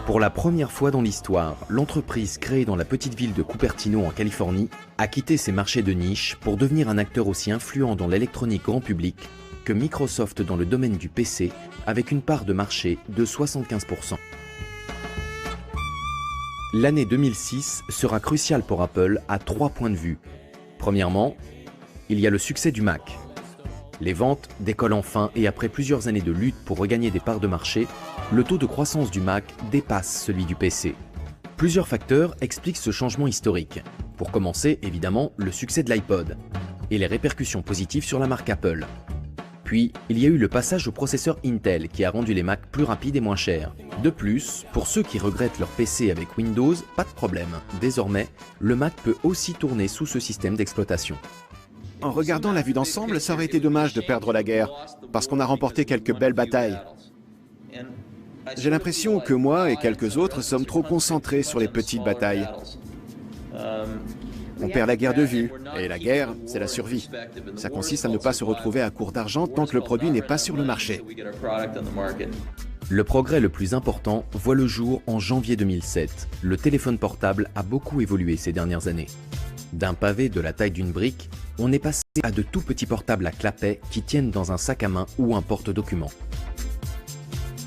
Speaker 3: Pour la première fois dans l'histoire, l'entreprise créée dans la petite ville de Cupertino en Californie a quitté ses marchés de niche pour devenir un acteur aussi influent dans l'électronique grand public que Microsoft dans le domaine du PC, avec une part de marché de 75%. L'année 2006 sera cruciale pour Apple à 3 points de vue. Premièrement, il y a le succès du Mac. Les ventes décollent enfin et après plusieurs années de lutte pour regagner des parts de marché, le taux de croissance du Mac dépasse celui du PC. Plusieurs facteurs expliquent ce changement historique. Pour commencer, évidemment, le succès de l'iPod et les répercussions positives sur la marque Apple. Puis, il y a eu le passage au processeur Intel qui a rendu les Mac plus rapides et moins chers. De plus, pour ceux qui regrettent leur PC avec Windows, pas de problème. Désormais, le Mac peut aussi tourner sous ce système d'exploitation.
Speaker 1: En regardant la vue d'ensemble, ça aurait été dommage de perdre la guerre, parce qu'on a remporté quelques belles batailles. J'ai l'impression que moi et quelques autres sommes trop concentrés sur les petites batailles. On perd la guerre de vue, et la guerre, c'est la survie. Ça consiste à ne pas se retrouver à court d'argent tant que le produit n'est pas sur le marché.
Speaker 3: Le progrès le plus important voit le jour en janvier 2007. Le téléphone portable a beaucoup évolué ces dernières années. D'un pavé de la taille d'une brique, on est passé à de tout petits portables à clapet qui tiennent dans un sac à main ou un porte-document.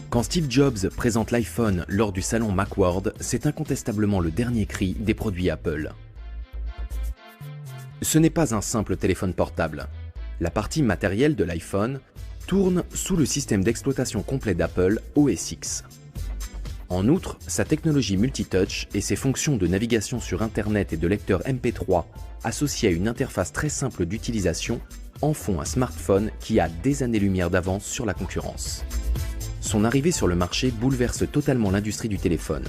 Speaker 3: Quand Steve Jobs présente l'iPhone lors du salon Macworld, c'est incontestablement le dernier cri des produits Apple. Ce n'est pas un simple téléphone portable. La partie matérielle de l'iPhone tourne sous le système d'exploitation complet d'Apple OS X. En outre, sa technologie multitouch et ses fonctions de navigation sur Internet et de lecteur MP3 associées à une interface très simple d'utilisation en font un smartphone qui a des années-lumière d'avance sur la concurrence. Son arrivée sur le marché bouleverse totalement l'industrie du téléphone.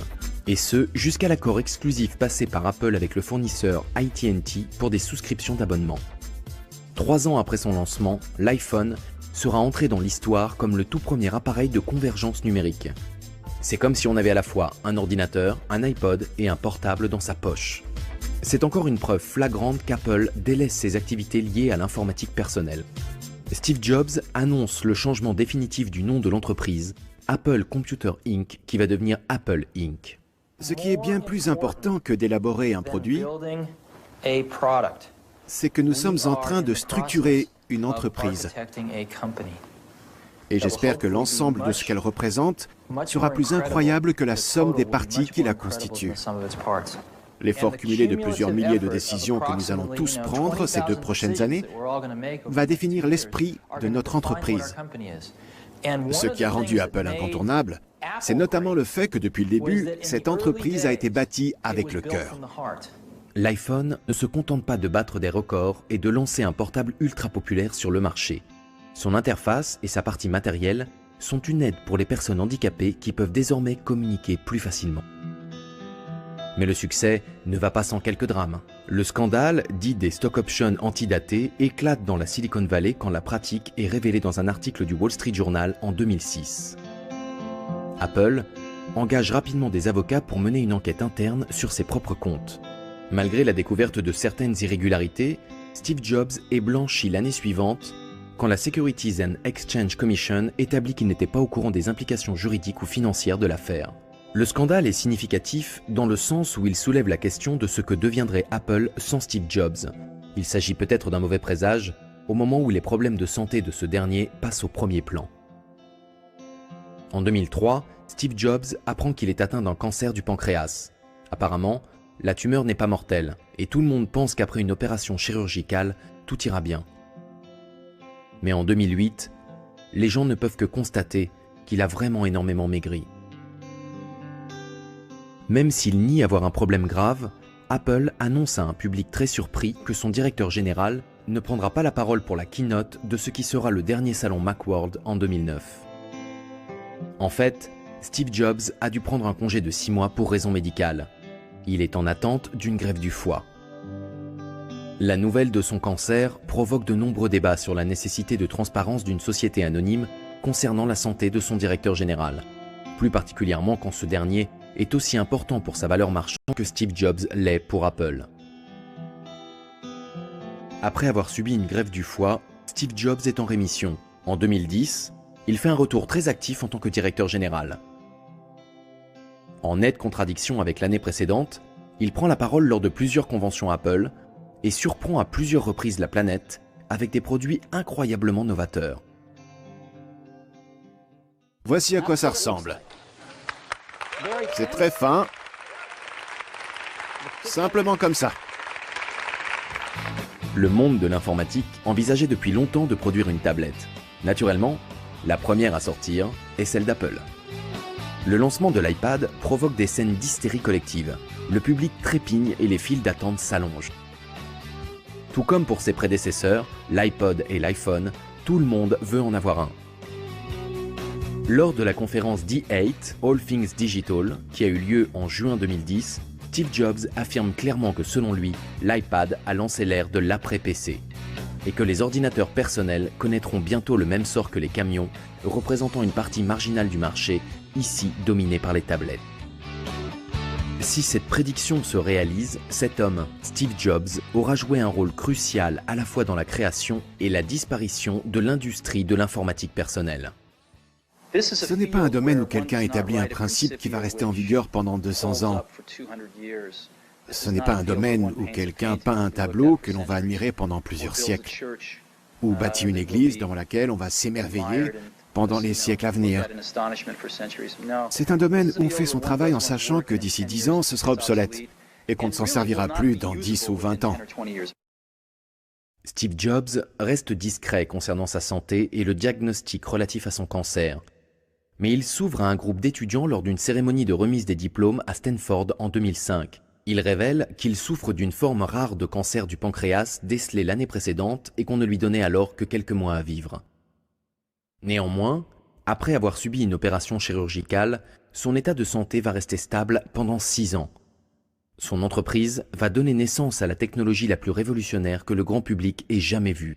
Speaker 3: Et ce, jusqu'à l'accord exclusif passé par Apple avec le fournisseur AT&T pour des souscriptions d'abonnement. 3 ans après son lancement, l'iPhone sera entré dans l'histoire comme le tout premier appareil de convergence numérique. C'est comme si on avait à la fois un ordinateur, un iPod et un portable dans sa poche. C'est encore une preuve flagrante qu'Apple délaisse ses activités liées à l'informatique personnelle. Steve Jobs annonce le changement définitif du nom de l'entreprise, Apple Computer Inc., qui va devenir Apple Inc.
Speaker 1: Ce qui est bien plus important que d'élaborer un produit, c'est que nous sommes en train de structurer une entreprise. Et j'espère que l'ensemble de ce qu'elle représente sera plus incroyable que la somme des parties qui la constituent. L'effort cumulé de plusieurs milliers de décisions que nous allons tous prendre ces 2 prochaines années va définir l'esprit de notre entreprise. Ce qui a rendu Apple incontournable, c'est notamment le fait que depuis le début, cette entreprise a été bâtie avec le cœur.
Speaker 3: L'iPhone ne se contente pas de battre des records et de lancer un portable ultra populaire sur le marché. Son interface et sa partie matérielle sont une aide pour les personnes handicapées qui peuvent désormais communiquer plus facilement. Mais le succès ne va pas sans quelques drames. Le scandale, dit des stock options antidatés, éclate dans la Silicon Valley quand la pratique est révélée dans un article du Wall Street Journal en 2006. Apple engage rapidement des avocats pour mener une enquête interne sur ses propres comptes. Malgré la découverte de certaines irrégularités, Steve Jobs est blanchi l'année suivante quand la Securities and Exchange Commission établit qu'il n'était pas au courant des implications juridiques ou financières de l'affaire. Le scandale est significatif dans le sens où il soulève la question de ce que deviendrait Apple sans Steve Jobs. Il s'agit peut-être d'un mauvais présage au moment où les problèmes de santé de ce dernier passent au premier plan. En 2003, Steve Jobs apprend qu'il est atteint d'un cancer du pancréas. Apparemment, la tumeur n'est pas mortelle et tout le monde pense qu'après une opération chirurgicale, tout ira bien. Mais en 2008, les gens ne peuvent que constater qu'il a vraiment énormément maigri. Même s'il nie avoir un problème grave, Apple annonce à un public très surpris que son directeur général ne prendra pas la parole pour la keynote de ce qui sera le dernier salon Macworld en 2009. En fait, Steve Jobs a dû prendre un congé de 6 mois pour raison médicale. Il est en attente d'une greffe du foie. La nouvelle de son cancer provoque de nombreux débats sur la nécessité de transparence d'une société anonyme concernant la santé de son directeur général, plus particulièrement quand ce dernier est aussi important pour sa valeur marchande que Steve Jobs l'est pour Apple. Après avoir subi une greffe du foie, Steve Jobs est en rémission. En 2010, il fait un retour très actif en tant que directeur général. En nette contradiction avec l'année précédente, il prend la parole lors de plusieurs conventions Apple et surprend à plusieurs reprises la planète avec des produits incroyablement novateurs.
Speaker 1: Voici à quoi ça ressemble. C'est très fin. Simplement comme ça.
Speaker 3: Le monde de l'informatique envisageait depuis longtemps de produire une tablette. Naturellement, la première à sortir est celle d'Apple. Le lancement de l'iPad provoque des scènes d'hystérie collective. Le public trépigne et les files d'attente s'allongent. Tout comme pour ses prédécesseurs, l'iPod et l'iPhone, tout le monde veut en avoir un. Lors de la conférence D8, All Things Digital, qui a eu lieu en juin 2010, Steve Jobs affirme clairement que selon lui, l'iPad a lancé l'ère de l'après-PC et que les ordinateurs personnels connaîtront bientôt le même sort que les camions, représentant une partie marginale du marché, ici dominée par les tablettes. Si cette prédiction se réalise, cet homme, Steve Jobs, aura joué un rôle crucial à la fois dans la création et la disparition de l'industrie de l'informatique personnelle.
Speaker 1: Ce n'est pas un domaine où quelqu'un établit un principe qui va rester en vigueur pendant 200 ans. Ce n'est pas un domaine où quelqu'un peint un tableau que l'on va admirer pendant plusieurs siècles, ou bâtit une église dans laquelle on va s'émerveiller pendant les siècles à venir. C'est un domaine où on fait son travail en sachant que d'ici 10 ans, ce sera obsolète, et qu'on ne s'en servira plus dans 10 ou 20 ans.
Speaker 3: Steve Jobs reste discret concernant sa santé et le diagnostic relatif à son cancer. Mais il s'ouvre à un groupe d'étudiants lors d'une cérémonie de remise des diplômes à Stanford en 2005. Il révèle qu'il souffre d'une forme rare de cancer du pancréas décelée l'année précédente et qu'on ne lui donnait alors que quelques mois à vivre. Néanmoins, après avoir subi une opération chirurgicale, son état de santé va rester stable pendant 6 ans. Son entreprise va donner naissance à la technologie la plus révolutionnaire que le grand public ait jamais vue.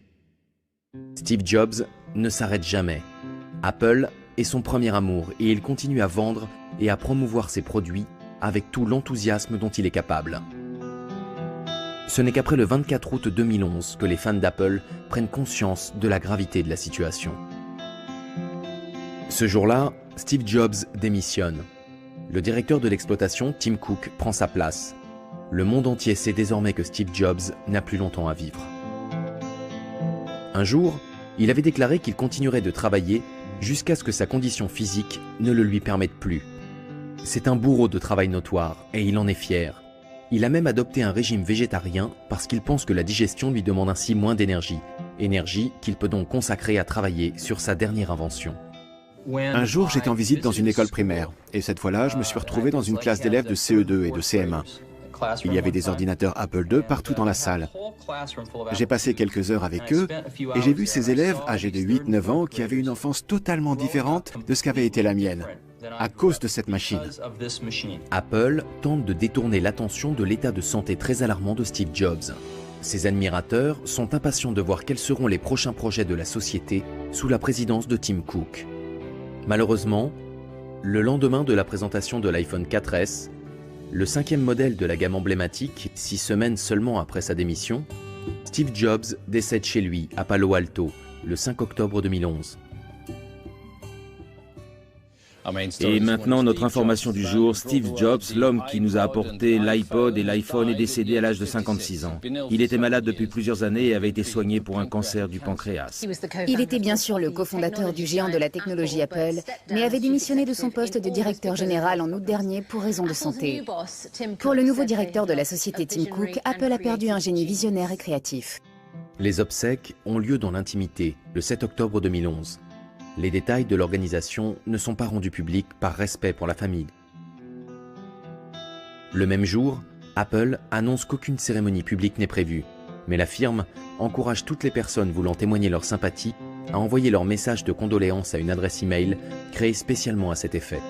Speaker 3: Steve Jobs ne s'arrête jamais. Apple est son premier amour et il continue à vendre et à promouvoir ses produits avec tout l'enthousiasme dont il est capable. Ce n'est qu'après le 24 août 2011 que les fans d'Apple prennent conscience de la gravité de la situation. Ce jour-là, Steve Jobs démissionne. Le directeur de l'exploitation, Tim Cook, prend sa place. Le monde entier sait désormais que Steve Jobs n'a plus longtemps à vivre. Un jour, il avait déclaré qu'il continuerait de travailler jusqu'à ce que sa condition physique ne le lui permette plus. C'est un bourreau de travail notoire et il en est fier. Il a même adopté un régime végétarien parce qu'il pense que la digestion lui demande ainsi moins d'énergie, énergie qu'il peut donc consacrer à travailler sur sa dernière invention.
Speaker 1: Un jour, j'étais en visite dans une école primaire, et cette fois-là, je me suis retrouvé dans une classe d'élèves de CE2 et de CM1. Il y avait des ordinateurs Apple II partout dans la salle. J'ai passé quelques heures avec eux, et j'ai vu ces élèves âgés de 8-9 ans qui avaient une enfance totalement différente de ce qu'avait été la mienne, à cause de cette machine.
Speaker 3: Apple tente de détourner l'attention de l'état de santé très alarmant de Steve Jobs. Ses admirateurs sont impatients de voir quels seront les prochains projets de la société sous la présidence de Tim Cook. Malheureusement, le lendemain de la présentation de l'iPhone 4S, le 5e modèle de la gamme emblématique, 6 semaines seulement après sa démission, Steve Jobs décède chez lui à Palo Alto, le 5 octobre 2011.
Speaker 4: Et maintenant, notre information du jour, Steve Jobs, l'homme qui nous a apporté l'iPod et l'iPhone, est décédé à l'âge de 56 ans. Il était malade depuis plusieurs années et avait été soigné pour un cancer du pancréas.
Speaker 6: Il était bien sûr le cofondateur du géant de la technologie Apple, mais avait démissionné de son poste de directeur général en août dernier pour raison de santé. Pour le nouveau directeur de la société Tim Cook, Apple a perdu un génie visionnaire et créatif.
Speaker 3: Les obsèques ont lieu dans l'intimité, le 7 octobre 2011. Les détails de l'organisation ne sont pas rendus publics par respect pour la famille. Le même jour, Apple annonce qu'aucune cérémonie publique n'est prévue, mais la firme encourage toutes les personnes voulant témoigner leur sympathie à envoyer leur message de condoléances à une adresse email créée spécialement à cet effet.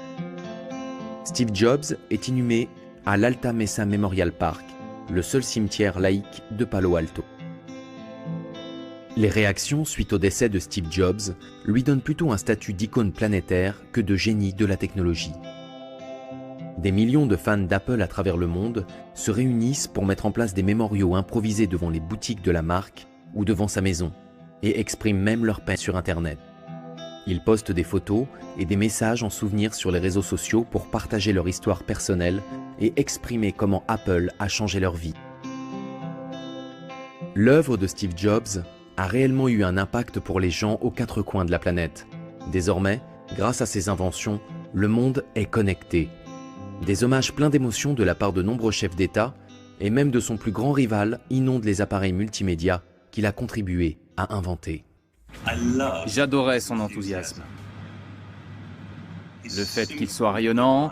Speaker 3: Steve Jobs est inhumé à l'Alta Mesa Memorial Park, le seul cimetière laïque de Palo Alto. Les réactions suite au décès de Steve Jobs lui donnent plutôt un statut d'icône planétaire que de génie de la technologie. Des millions de fans d'Apple à travers le monde se réunissent pour mettre en place des mémoriaux improvisés devant les boutiques de la marque ou devant sa maison et expriment même leur peine sur Internet. Ils postent des photos et des messages en souvenir sur les réseaux sociaux pour partager leur histoire personnelle et exprimer comment Apple a changé leur vie. L'œuvre de Steve Jobs a réellement eu un impact pour les gens aux 4 coins de la planète. Désormais, grâce à ses inventions, le monde est connecté. Des hommages pleins d'émotions de la part de nombreux chefs d'État et même de son plus grand rival inondent les appareils multimédia qu'il a contribué à inventer.
Speaker 2: J'adorais son enthousiasme. Le fait qu'il soit rayonnant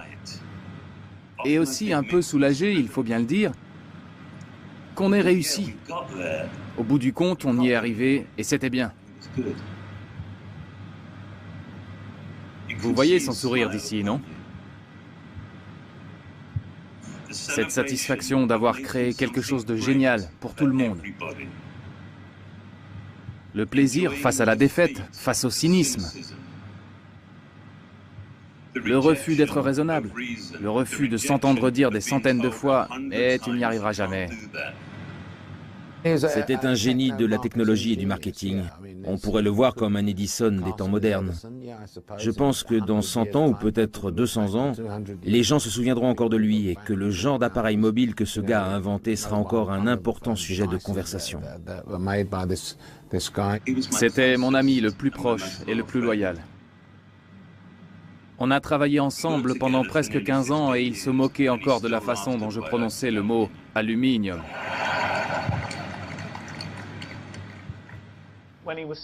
Speaker 2: et aussi un peu soulagé, il faut bien le dire, qu'on ait réussi. Au bout du compte, on y est arrivé et c'était bien. Vous voyez son sourire d'ici, non? Cette satisfaction d'avoir créé quelque chose de génial pour tout le monde. Le plaisir face à la défaite, face au cynisme. Le refus d'être raisonnable. Le refus de s'entendre dire des centaines de fois « Mais tu n'y arriveras jamais ».
Speaker 4: C'était un génie de la technologie et du marketing. On pourrait le voir comme un Edison des temps modernes. Je pense que dans 100 ans ou peut-être 200 ans, les gens se souviendront encore de lui et que le genre d'appareil mobile que ce gars a inventé sera encore un important sujet de conversation.
Speaker 2: C'était mon ami le plus proche et le plus loyal. On a travaillé ensemble pendant presque 15 ans et il se moquait encore de la façon dont je prononçais le mot « aluminium ».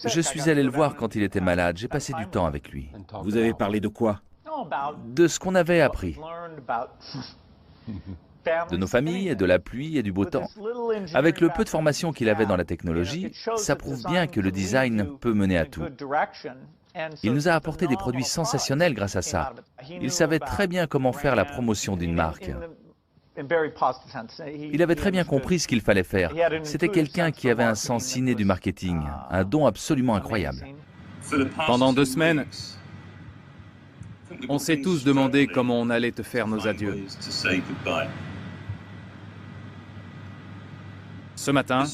Speaker 5: Je suis allé le voir quand il était malade, j'ai passé du temps avec lui.
Speaker 4: Vous avez parlé de quoi?
Speaker 5: De ce qu'on avait appris. de nos familles, de la pluie et du beau temps. Avec le peu de formation qu'il avait dans la technologie, ça prouve bien que le design peut mener à tout. Il nous a apporté des produits sensationnels grâce à ça. Il savait très bien comment faire la promotion d'une marque. Il avait très bien compris ce qu'il fallait faire. C'était quelqu'un qui avait un sens inné du marketing, un don absolument incroyable.
Speaker 2: Pendant 2 semaines, on s'est tous demandé comment on allait te faire nos adieux. Ce matin,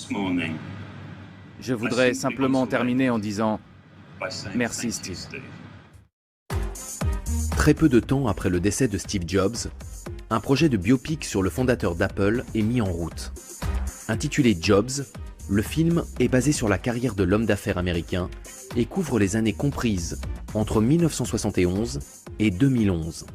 Speaker 2: je voudrais simplement terminer en disant merci Steve.
Speaker 3: Très peu de temps après le décès de Steve Jobs, un projet de biopic sur le fondateur d'Apple est mis en route. Intitulé Jobs, le film est basé sur la carrière de l'homme d'affaires américain et couvre les années comprises entre 1971 et 2011.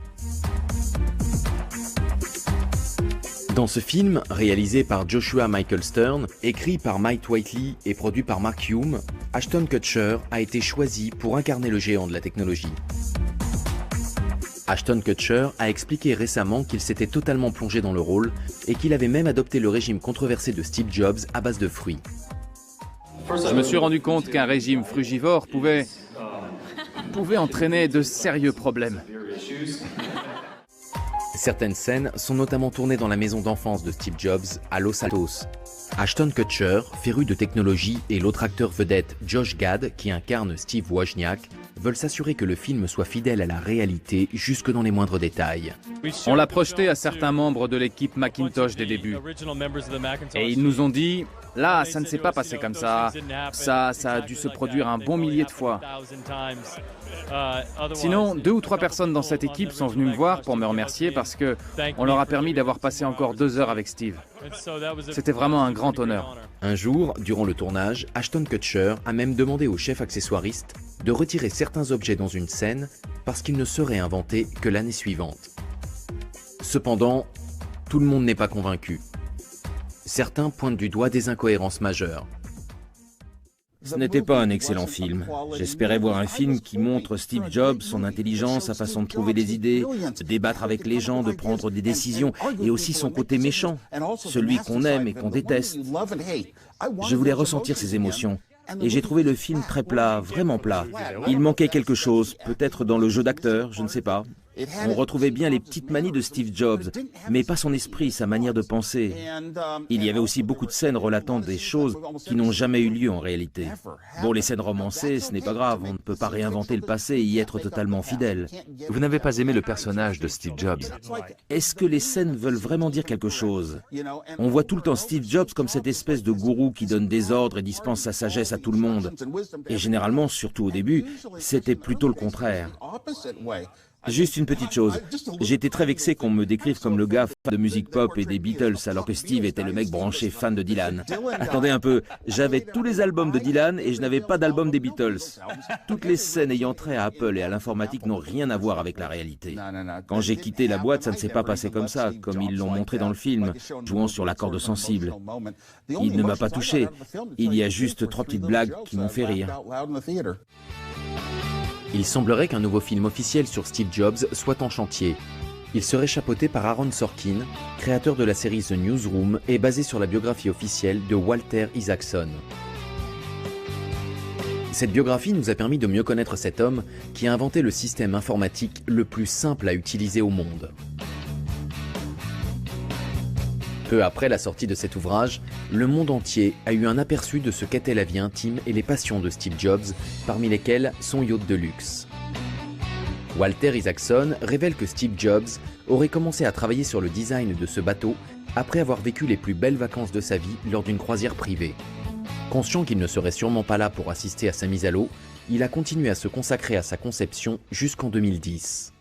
Speaker 3: Dans ce film, réalisé par Joshua Michael Stern, écrit par Mike Whiteley et produit par Mark Hume, Ashton Kutcher a été choisi pour incarner le géant de la technologie. Ashton Kutcher a expliqué récemment qu'il s'était totalement plongé dans le rôle et qu'il avait même adopté le régime controversé de Steve Jobs à base de fruits.
Speaker 2: Je me suis rendu compte qu'un régime frugivore pouvait entraîner de sérieux problèmes.
Speaker 3: Certaines scènes sont notamment tournées dans la maison d'enfance de Steve Jobs à Los Altos. Ashton Kutcher, féru de technologie, et l'autre acteur vedette Josh Gad, qui incarne Steve Wozniak, veulent s'assurer que le film soit fidèle à la réalité jusque dans les moindres détails.
Speaker 2: On l'a projeté à certains membres de l'équipe Macintosh des débuts. Et ils nous ont dit, là, ça ne s'est pas passé comme ça. Ça a dû se produire un bon millier de fois. Sinon, 2 ou 3 personnes dans cette équipe sont venues me voir pour me remercier parce que on leur a permis d'avoir passé encore 2 heures avec Steve. C'était vraiment un grand honneur.
Speaker 3: Un jour, durant le tournage, Ashton Kutcher a même demandé au chef accessoiriste de retirer certains objets dans une scène parce qu'ils ne seraient inventés que l'année suivante. Cependant, tout le monde n'est pas convaincu. Certains pointent du doigt des incohérences majeures.
Speaker 4: Ce n'était pas un excellent film. J'espérais voir un film qui montre Steve Jobs, son intelligence, sa façon de trouver des idées, de débattre avec les gens, de prendre des décisions, et aussi son côté méchant, celui qu'on aime et qu'on déteste. Je voulais ressentir ces émotions. Et j'ai trouvé le film très plat, vraiment plat. Il manquait quelque chose, peut-être dans le jeu d'acteur, je ne sais pas. On retrouvait bien les petites manies de Steve Jobs, mais pas son esprit, sa manière de penser. Il y avait aussi beaucoup de scènes relatant des choses qui n'ont jamais eu lieu en réalité. Bon, les scènes romancées, ce n'est pas grave, on ne peut pas réinventer le passé et y être totalement fidèle.
Speaker 5: Vous n'avez pas aimé le personnage de Steve Jobs?
Speaker 4: Est-ce que les scènes veulent vraiment dire quelque chose? On voit tout le temps Steve Jobs comme cette espèce de gourou qui donne des ordres et dispense sa sagesse à tout le monde. Et généralement, surtout au début, c'était plutôt le contraire. Juste une petite chose, j'ai été très vexé qu'on me décrive comme le gars fan de musique pop et des Beatles alors que Steve était le mec branché fan de Dylan. Attendez un peu, j'avais tous les albums de Dylan et je n'avais pas d'album des Beatles. Toutes les scènes ayant trait à Apple et à l'informatique n'ont rien à voir avec la réalité. Quand j'ai quitté la boîte, ça ne s'est pas passé comme ça, comme ils l'ont montré dans le film, jouant sur la corde sensible. Il ne m'a pas touché, il y a juste 3 petites blagues qui m'ont fait rire.
Speaker 3: Il semblerait qu'un nouveau film officiel sur Steve Jobs soit en chantier. Il serait chapeauté par Aaron Sorkin, créateur de la série The Newsroom et basé sur la biographie officielle de Walter Isaacson. Cette biographie nous a permis de mieux connaître cet homme qui a inventé le système informatique le plus simple à utiliser au monde. Peu après la sortie de cet ouvrage, le monde entier a eu un aperçu de ce qu'était la vie intime et les passions de Steve Jobs, parmi lesquelles son yacht de luxe. Walter Isaacson révèle que Steve Jobs aurait commencé à travailler sur le design de ce bateau après avoir vécu les plus belles vacances de sa vie lors d'une croisière privée. Conscient qu'il ne serait sûrement pas là pour assister à sa mise à l'eau, il a continué à se consacrer à sa conception jusqu'en 2010.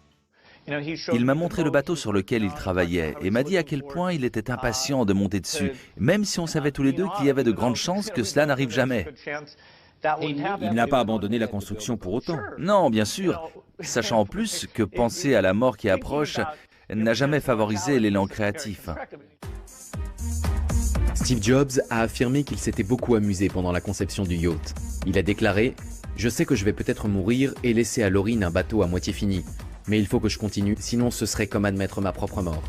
Speaker 5: Il m'a montré le bateau sur lequel il travaillait et m'a dit à quel point il était impatient de monter dessus, même si on savait tous les deux qu'il y avait de grandes chances que cela n'arrive jamais.
Speaker 4: Il n'a pas abandonné la construction pour autant.
Speaker 5: Non, bien sûr, sachant en plus que penser à la mort qui approche n'a jamais favorisé l'élan créatif.
Speaker 3: Steve Jobs a affirmé qu'il s'était beaucoup amusé pendant la conception du yacht. Il a déclaré « Je sais que je vais peut-être mourir et laisser à l'orine un bateau à moitié fini. Mais il faut que je continue, sinon ce serait comme admettre ma propre mort. »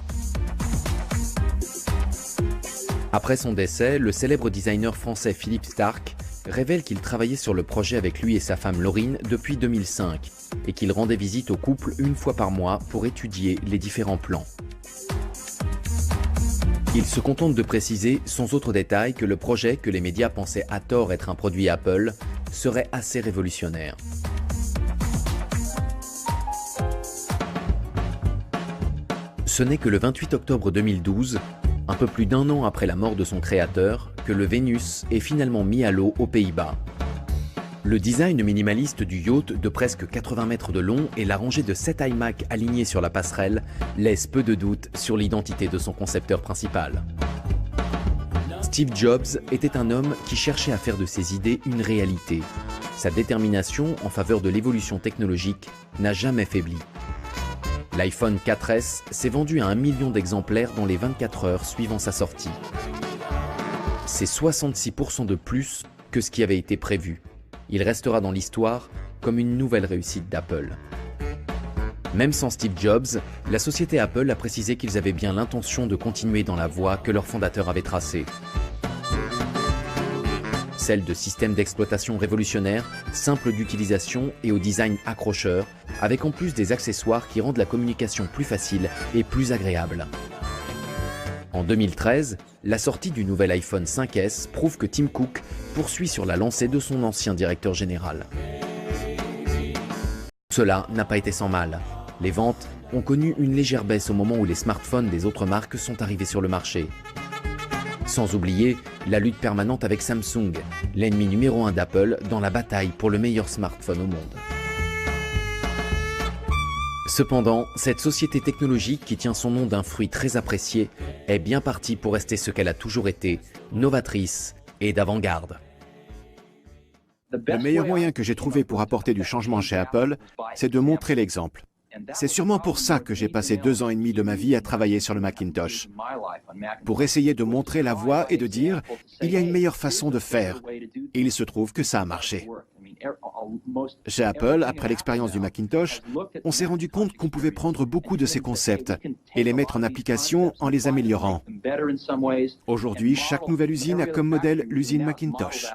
Speaker 3: Après son décès, le célèbre designer français Philippe Starck révèle qu'il travaillait sur le projet avec lui et sa femme Laurine depuis 2005 et qu'il rendait visite au couple une fois par mois pour étudier les différents plans. Il se contente de préciser, sans autre détail, que le projet, que les médias pensaient à tort être un produit Apple, serait assez révolutionnaire. Ce n'est que le 28 octobre 2012, un peu plus d'un an après la mort de son créateur, que le Vénus est finalement mis à l'eau aux Pays-Bas. Le design minimaliste du yacht de presque 80 mètres de long et la rangée de 7 iMac alignés sur la passerelle laissent peu de doute sur l'identité de son concepteur principal. Steve Jobs était un homme qui cherchait à faire de ses idées une réalité. Sa détermination en faveur de l'évolution technologique n'a jamais faibli. L'iPhone 4S s'est vendu à 1 million d'exemplaires dans les 24 heures suivant sa sortie. C'est 66% de plus que ce qui avait été prévu. Il restera dans l'histoire comme une nouvelle réussite d'Apple. Même sans Steve Jobs, la société Apple a précisé qu'ils avaient bien l'intention de continuer dans la voie que leur fondateur avait tracée. Celle de systèmes d'exploitation révolutionnaires, simples d'utilisation et au design accrocheur, avec en plus des accessoires qui rendent la communication plus facile et plus agréable. En 2013, la sortie du nouvel iPhone 5S prouve que Tim Cook poursuit sur la lancée de son ancien directeur général. Cela n'a pas été sans mal. Les ventes ont connu une légère baisse au moment où les smartphones des autres marques sont arrivés sur le marché. Sans oublier la lutte permanente avec Samsung, l'ennemi numéro 1 d'Apple dans la bataille pour le meilleur smartphone au monde. Cependant, cette société technologique qui tient son nom d'un fruit très apprécié est bien partie pour rester ce qu'elle a toujours été, novatrice et d'avant-garde.
Speaker 1: Le meilleur moyen que j'ai trouvé pour apporter du changement chez Apple, c'est de montrer l'exemple. C'est sûrement pour ça que j'ai passé 2 ans et demi de ma vie à travailler sur le Macintosh. Pour essayer de montrer la voie et de dire, il y a une meilleure façon de faire. Et il se trouve que ça a marché. Chez Apple, après l'expérience du Macintosh, on s'est rendu compte qu'on pouvait prendre beaucoup de ces concepts et les mettre en application en les améliorant. Aujourd'hui, chaque nouvelle usine a comme modèle l'usine Macintosh.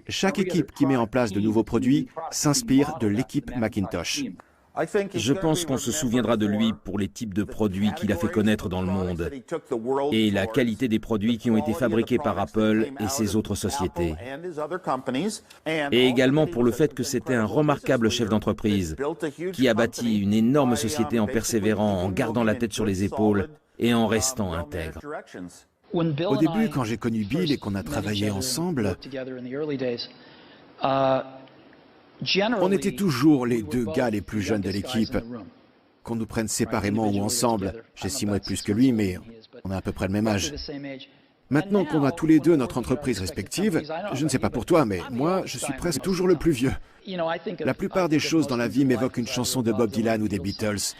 Speaker 1: Chaque équipe qui met en place de nouveaux produits s'inspire de l'équipe Macintosh.
Speaker 4: Je pense qu'on se souviendra de lui pour les types de produits qu'il a fait connaître dans le monde et la qualité des produits qui ont été fabriqués par Apple et ses autres sociétés. Et également pour le fait que c'était un remarquable chef d'entreprise qui a bâti une énorme société en persévérant, en gardant la tête sur les épaules et en restant intègre.
Speaker 1: Au début, quand j'ai connu Bill et qu'on a travaillé ensemble, on était toujours les 2 gars les plus jeunes de l'équipe. Qu'on nous prenne séparément ou ensemble, j'ai 6 mois de plus que lui, mais on a à peu près le même âge. Maintenant qu'on a tous les 2 notre entreprise respective, je ne sais pas pour toi, mais moi, je suis presque toujours le plus vieux. La plupart des choses dans la vie m'évoquent une chanson de Bob Dylan ou des Beatles.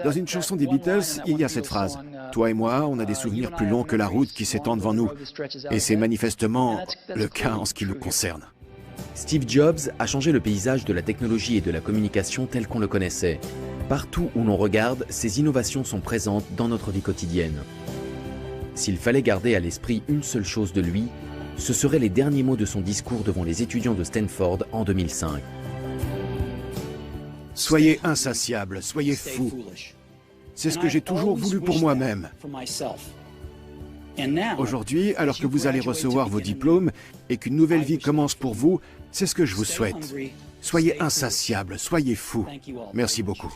Speaker 1: Dans une chanson des Beatles, il y a cette phrase « Toi et moi, on a des souvenirs plus longs que la route qui s'étend devant nous. » Et c'est manifestement le cas en ce qui nous concerne.
Speaker 3: Steve Jobs a changé le paysage de la technologie et de la communication tel qu'on le connaissait. Partout où l'on regarde, ces innovations sont présentes dans notre vie quotidienne. S'il fallait garder à l'esprit une seule chose de lui, ce seraient les derniers mots de son discours devant les étudiants de Stanford en 2005.
Speaker 1: Soyez insatiables, soyez fous. C'est ce que j'ai toujours voulu pour moi-même. Aujourd'hui, alors que vous allez recevoir vos diplômes et qu'une nouvelle vie commence pour vous, c'est ce que je vous souhaite. Soyez insatiables, soyez fous. Merci beaucoup.